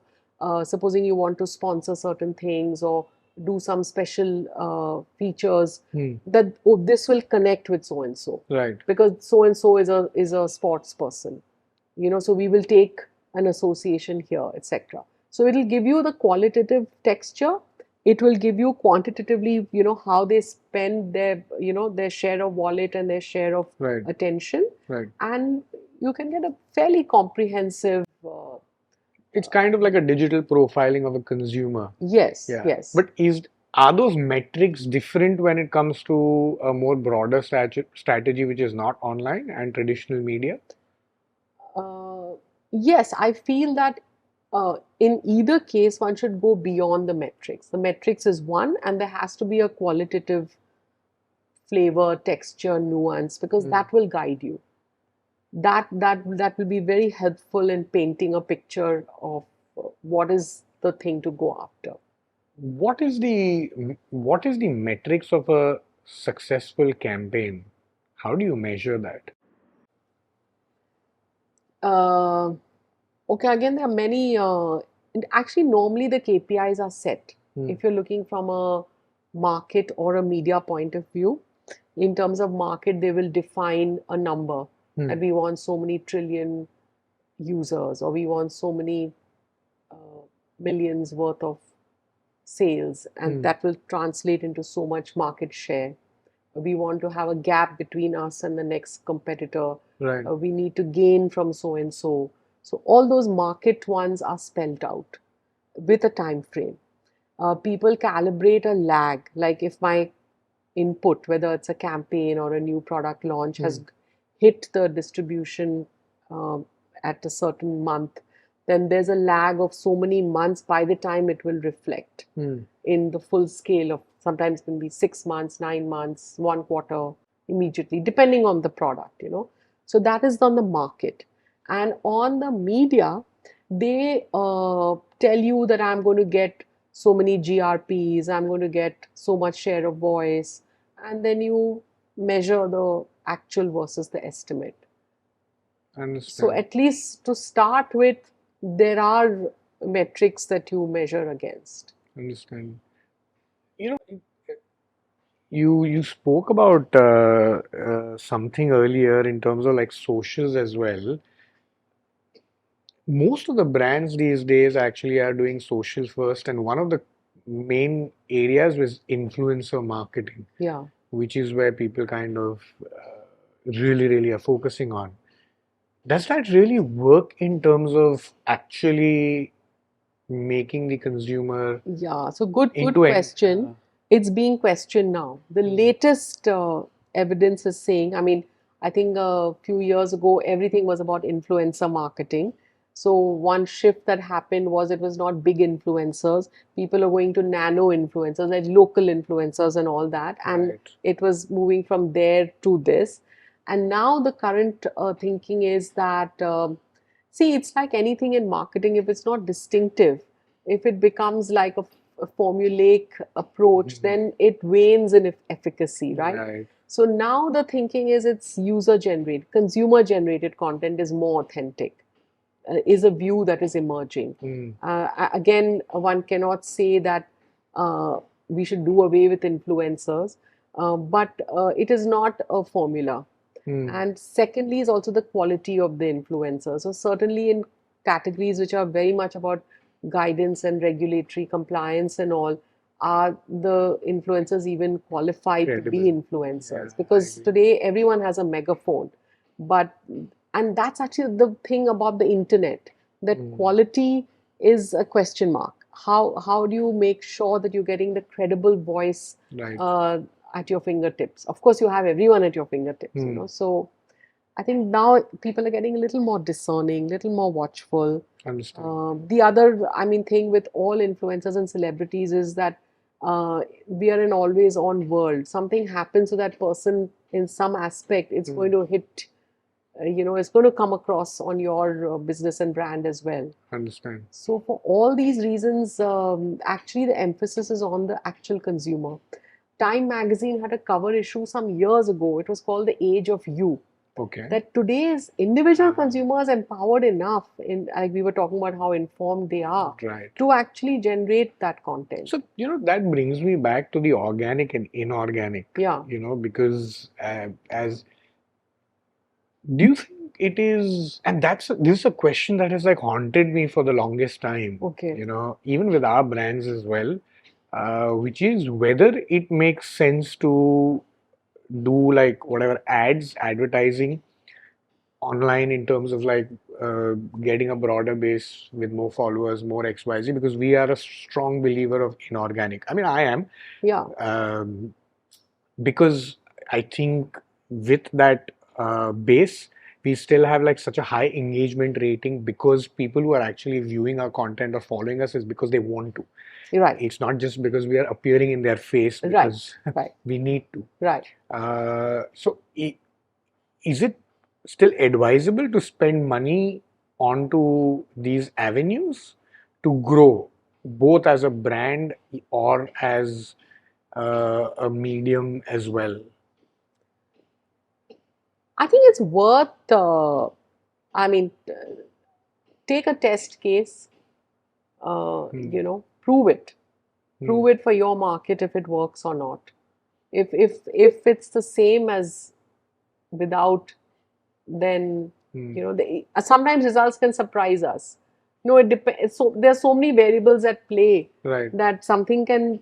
supposing you want to sponsor certain things or do some special features, that this will connect with so and so,
Right.
because so and so is a sports person, so we will take an association here, etc. So it will give you the qualitative texture. It will give you quantitatively, how they spend their share of wallet and their share of
Right.
attention.
Right.
And you can get a fairly comprehensive,
It's kind of like a digital profiling of a consumer.
yes,
Yeah.
yes.
But are those metrics different when it comes to a more broader strategy which is not online and traditional media?
Uh, yes, I feel that in either case, one should go beyond the metrics. The metrics is one, and there has to be a qualitative flavor, texture, nuance, because that will guide you. That will be very helpful in painting a picture of what is the thing to go after.
What is the metrics of a successful campaign? How do you measure that?
Uh, okay, again, there are many. And actually, normally the KPIs are set. If you're looking from a market or a media point of view, in terms of market, they will define a number that we want so many trillion users, or we want so many millions worth of sales, and that will translate into so much market share. We want to have a gap between us and the next competitor.
Right.
We need to gain from so and so. So all those market ones are spelled out with a time frame. People calibrate a lag, like if my input, whether it's a campaign or a new product launch, has hit the distribution um, at a certain month, then there's a lag of so many months by the time it will reflect in the full scale of, sometimes it can be 6 months, 9 months, 1 quarter, immediately, depending on the product. So that is on the market. And on the media, they tell you that I'm going to get so many GRPs, I'm going to get so much share of voice, and then you measure the actual versus the estimate.
I
So
understand.
at least to start with, there are metrics that you measure against.
Understand. You know, you spoke about something earlier in terms of like socials as well. Most of the brands these days actually are doing social first, and one of the main areas was influencer marketing,
Yeah.
which is where people kind of really are focusing on. Does that really work in terms of actually making the consumer
Yeah, so good
into an
question. It's being questioned now. The latest evidence is saying, I mean, I think a few years ago, everything was about influencer marketing. So one shift that happened was it was not big influencers. People are going to nano influencers, like local influencers and all that. And
right?
it was moving from there to this. And now the current thinking is that, see, it's like anything in marketing, if it's not distinctive, if it becomes like a formulaic approach, then it wanes in efficacy, right?
Right.
So now the thinking is it's user generated, consumer generated content is more authentic, is a view that is emerging.
Mm.
Again, one cannot say that we should do away with influencers, but it is not a formula.
Mm.
And secondly, is also the quality of the influencer. So, certainly in categories which are very much about guidance and regulatory compliance and all, are the influencers even qualified to be
Credible. Yeah,
influencers?
I
Because
agree.
today everyone has a megaphone. But, and that's actually the thing about the internet, that
Mm.
quality is a question mark. How do you make sure that you're getting the credible voice
Right.
at your fingertips? Of course, you have everyone at your fingertips,
Mm.
So I think now people are getting a little more discerning, little more watchful.
Understand.
The other, I mean, thing with all influencers and celebrities is that we are an always on world. Something happens to that person in some aspect, it's going to hit, it's going to come across on your business and brand as well.
Understand.
So, for all these reasons, actually, the emphasis is on the actual consumer. Time magazine had a cover issue some years ago. It was called The Age of You.
Okay.
That today's individual consumers empowered enough, in like we were talking about how informed they are,
Right.
to actually generate that content.
So, that brings me back to the organic and inorganic,
Yeah.
because as do you think it is, and this is a question that has like haunted me for the longest time,
Okay.
even with our brands as well, which is whether it makes sense to do like whatever ads, advertising online in terms of like getting a broader base with more followers, more XYZ, because we are a strong believer of inorganic. I mean, I am,
Yeah.
because I think with that base, we still have like such a high engagement rating because people who are actually viewing our content or following us is because they want to.
Right.
It's not just because we are appearing in their face
Right.
because
Right.
we need to.
Right.
So, is it still advisable to spend money onto these avenues to grow, both as a brand or as a medium as well?
I think it's worth, I mean, take a test case, prove it. Prove it for your market if it works or not. If it's the same as without, then sometimes results can surprise us. No, it depends. So there are so many variables at play
Right.
that something can,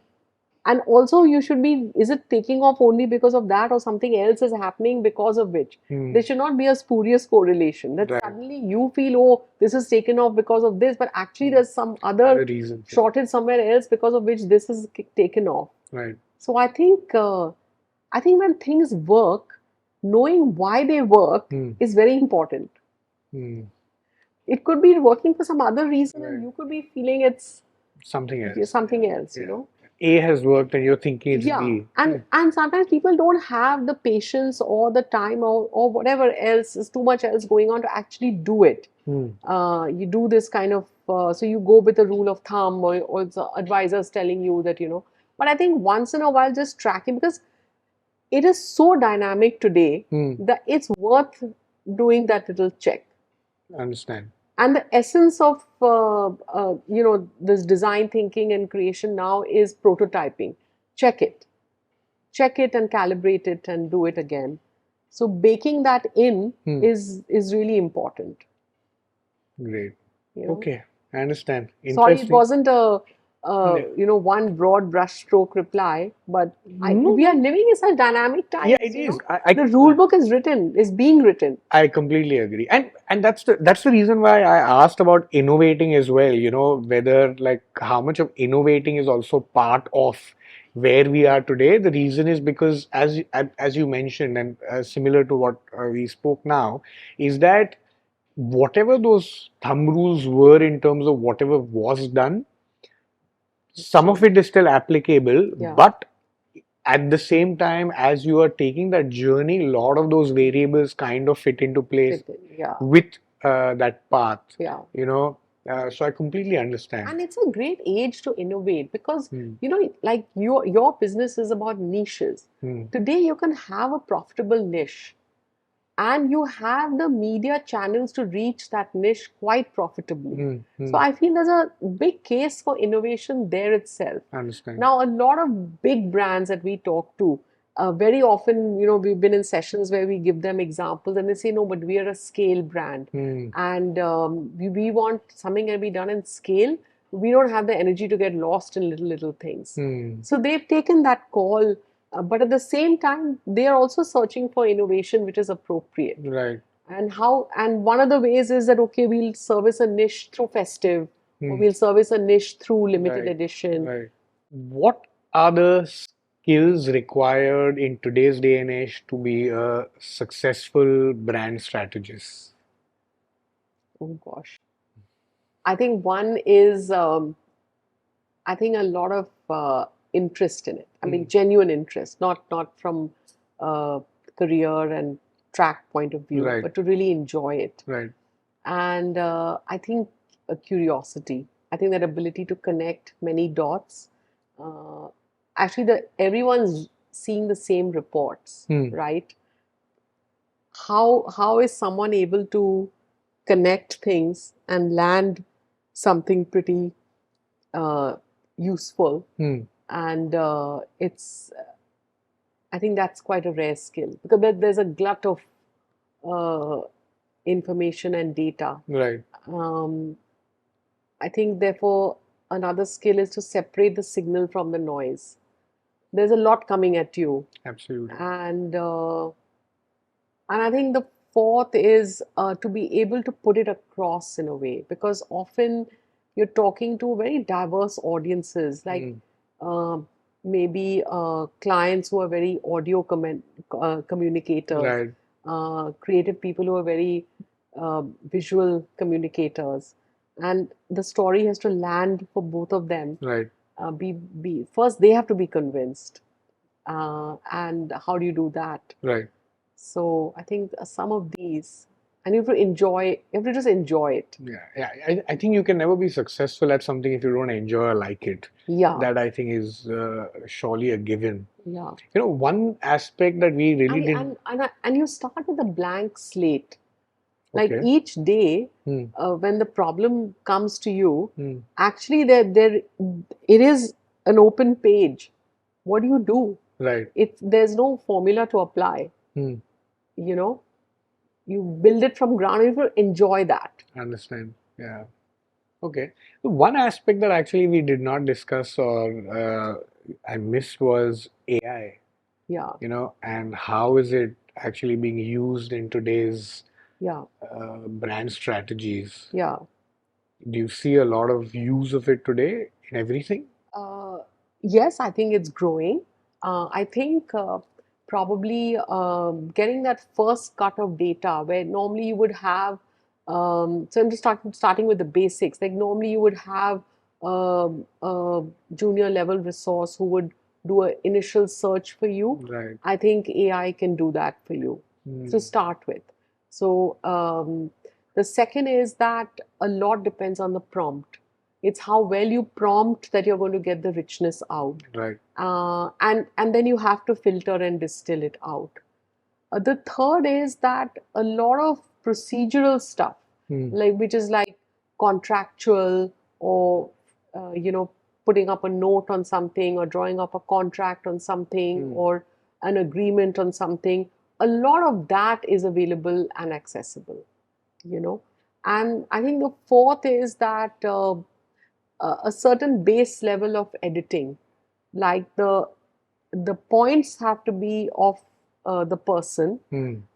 and also you should be, is it taking off only because of that or something else is happening because of which? There should not be a spurious correlation that
Right.
suddenly you feel, oh, this is taken off because of this, but actually there's some
Other
other
reasons.
shortage somewhere else because of which this is taken off.
Right.
So I think when things work, knowing why they work is very important. It could be working for some other reason, and
Right.
you could be feeling it's
Something else.
something else,
Yeah. A has worked and you're thinking it's
Yeah,
B.
and sometimes people don't have the patience or the time or whatever else is too much else going on to actually do it.
Hmm.
You do this kind of so you go with a rule of thumb or the advisors telling you that but I think once in a while just tracking, because it is so dynamic today
Hmm.
that it's worth doing that little check.
Understand.
And the essence of this design thinking and creation now is prototyping. Check it, check it and calibrate it and do it again. So baking that in
Hmm.
is really important.
Great.
You know,
Okay, I understand.
sorry, it
Interesting.
wasn't a
Yeah.
one broad brushstroke reply, but
No,
we are
no.
living in such dynamic
Yeah,
times.
it is.
The rule book is written, is being written.
I completely agree, and that's the reason why I asked about innovating as well. You know, whether like how much of innovating is also part of where we are today. The reason is because as you mentioned, and similar to what we spoke now, is that whatever those thumb rules were in terms of whatever was done, some of it is still applicable,
Yeah.
but at the same time, as you are taking that journey, a lot of those variables kind of fit into place
Yeah.
with that path.
Yeah.
You know, so I completely understand.
And it's a great age to innovate because,
Hmm.
like your business is about niches.
Hmm.
Today you can have a profitable niche and you have the media channels to reach that niche quite profitably.
Hmm. Hmm.
So I feel there's a big case for innovation there itself.
I understand.
Now, a lot of big brands that we talk to, very often, we've been in sessions where we give them examples and they say, no, but we are a scale brand.
Hmm.
And we want something to be done in scale. We don't have the energy to get lost in little things.
Hmm.
So they've taken that call, but at the same time, they are also searching for innovation which is appropriate.
Right.
And one of the ways is that, okay, we'll service a niche through festive, or
Hmm.
we'll service a niche through limited
Right.
edition.
Right. What are the skills required in today's day and age to be a successful brand strategist?
Oh gosh. I think one is, I think a lot of interest in it. I mean, genuine interest, not from career and track point of view,
Right.
but to really enjoy it.
Right.
And I think a curiosity. I think that ability to connect many dots. Uh, Actually, everyone's seeing the same reports,
Hmm.
right? How is someone able to connect things and land something pretty uh, useful?
Hmm.
And I think that's quite a rare skill because there's a glut of uh, information and data.
Right.
Um, I think, therefore, another skill is to separate the signal from the noise. There's a lot coming at you,
Absolutely.
and I think the fourth is to be able to put it across in a way, because often you're talking to very diverse audiences, like uh, maybe clients who are very audio communicators,
Right.
creative people who are very visual communicators, and the story has to land for both of them.
Right.
Be first they have to be convinced, and how do you do that?
Right.
So I think some of these, and you have to enjoy, you have to just enjoy it.
Yeah. Yeah. I think you can never be successful at something if you don't enjoy or like it.
Yeah,
That I think is surely a given.
yeah.
You know, one aspect that we really
And
didn't.
and you start with a blank slate. Like
Okay.
each day,
Hmm.
when the problem comes to you,
Hmm.
actually there it is an open page. What do you do?
Right.
There's no formula to apply.
Hmm.
You know, you build it from ground. You have to enjoy that.
I understand. Yeah. Okay. So one aspect that actually we did not discuss or I missed was AI.
Yeah,
You know, and how is it actually being used in today's
yeah,
brand strategies?
yeah.
Do you see a lot of use of it today in everything?
Uh, yes, I think it's growing. I think probably getting that first cut of data where normally you would have, so I'm just starting with the basics. Like normally you would have a junior level resource who would do an initial search for you.
Right.
I think AI can do that for you to start with. So the second is that a lot depends on the prompt. It's how well you prompt that you're going to get the richness out.
Right.
And then you have to filter and distill it out. The third is that a lot of procedural stuff, like which is like contractual or putting up a note on something or drawing up a contract on something or an agreement on something. A lot of that is available and accessible, you know. And I think the fourth is that a certain base level of editing, like the points have to be of the person,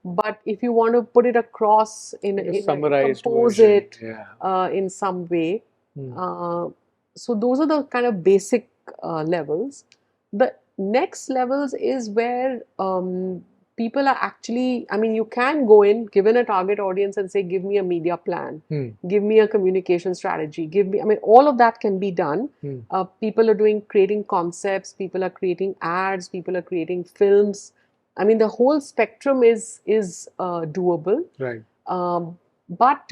but if you want to put it across
summarized
compose
version.
it
Yeah.
in some way. So those are the kind of basic levels. The next levels is where people are actually, I mean, you can go in, given a target audience, and say, give me a media plan, give me a communication strategy, give me, I mean, all of that can be done. People are creating concepts, people are creating ads, people are creating films. I mean, the whole spectrum is doable.
Right.
But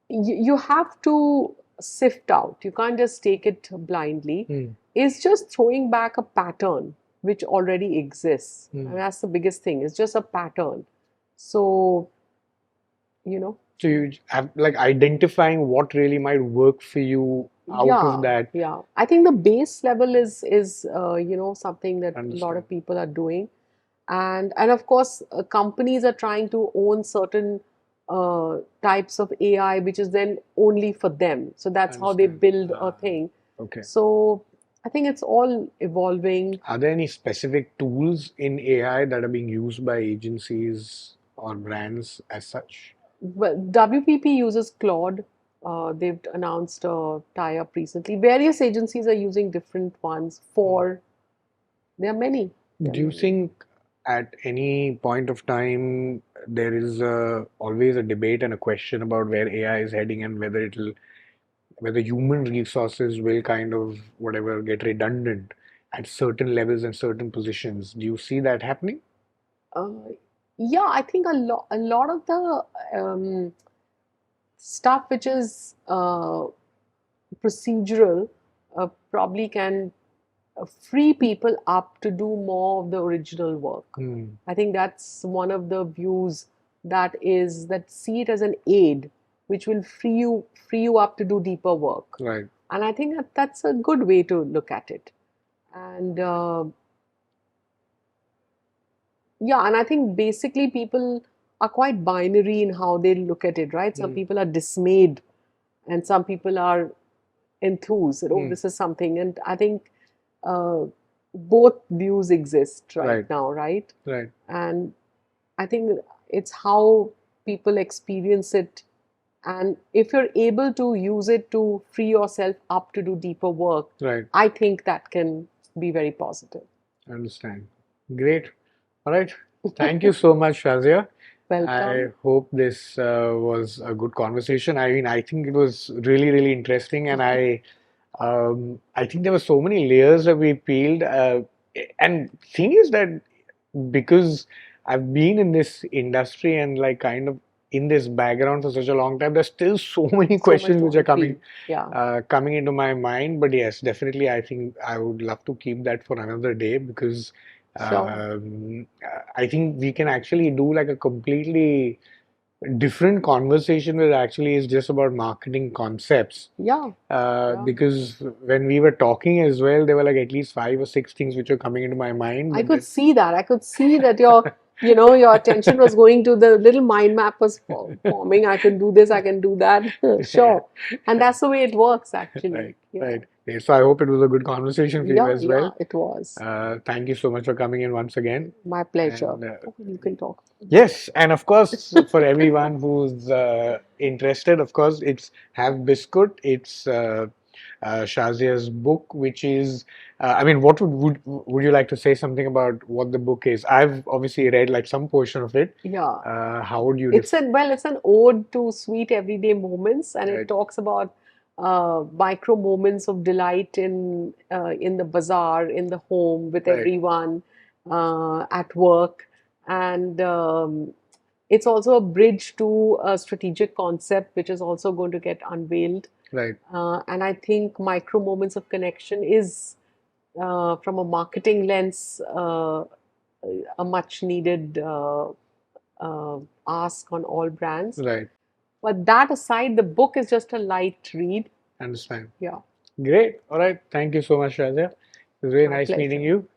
you have to sift out. You can't just take it blindly. It's just throwing back a pattern which already exists. I mean, that's the biggest thing. It's just a pattern. So,
So you have like identifying what really might work for you out of that.
yeah. I think the base level is something that a lot of
Understand.
people are doing. And of course, companies are trying to own certain types of AI, which is then only for them. So that's how they
Understand.
build a thing.
Okay.
So I think it's all evolving.
Are there any specific tools in AI that are being used by agencies or brands as such?
Well, WPP uses Claude. They've announced a tie-up recently. Various agencies are using different ones for. There are many.
Do you think at any point of time there is always a debate and a question about where AI is heading and whether human resources will kind of whatever get redundant at certain levels and certain positions? Do you see that happening?
Uh, yeah, I think a lot of the stuff which is procedural probably can free people up to do more of the original work. I think that's one of the views that see it as an aid which will free you up to do deeper work.
Right.
And I think that's a good way to look at it. And yeah, and I think basically people are quite binary in how they look at it, right? Some people are dismayed and some people are enthused. Oh, this is something. And I think both views exist right now, right?
Right.
And I think it's how people experience it. And if you're able to use it to free yourself up to do deeper work,
Right.
I think that can be very positive.
I understand. Great. All right. Thank you so much, Shazia.
Welcome.
I hope this was a good conversation. I mean, I think it was really, really interesting, and I think there were so many layers that we peeled. And thing is that because I've been in this industry and like kind of in this background for such a long time, there's still so many questions which are coming coming into my mind. But yes, definitely, I think I would love to keep that for another day because I think we can actually do like a completely different conversation that actually is just about marketing concepts. Because when we were talking as well, there were like at least 5 or 6 things which were coming into my mind.
I could see that. I could see that your attention was going to the little mind map was forming. I can do this, I can do that. Sure. And that's the way it works, actually.
Right. Yeah, so I hope it was a good conversation for you as well.
Yeah, it was.
Thank you so much for coming in once again.
My pleasure. You can talk.
Yes, and of course, for everyone who's interested, of course, it's Have Biscut. It's Shazia's book, which is, I mean, what would you like to say something about what the book is? I've obviously read like some portion of it.
Yeah.
How would you?
It's an ode to sweet everyday moments, and it talks about micro moments of delight in the bazaar, in the home, with
Right.
everyone, at work, and it's also a bridge to a strategic concept which is also going to get unveiled.
Right.
And I think micro moments of connection is, from a marketing lens, a much needed ask on all brands.
Right.
But that aside, the book is just a light read.
Understand.
Yeah,
Great. All right. Thank you so much, Shazia. It was really
my
nice meeting
pleasure.
you.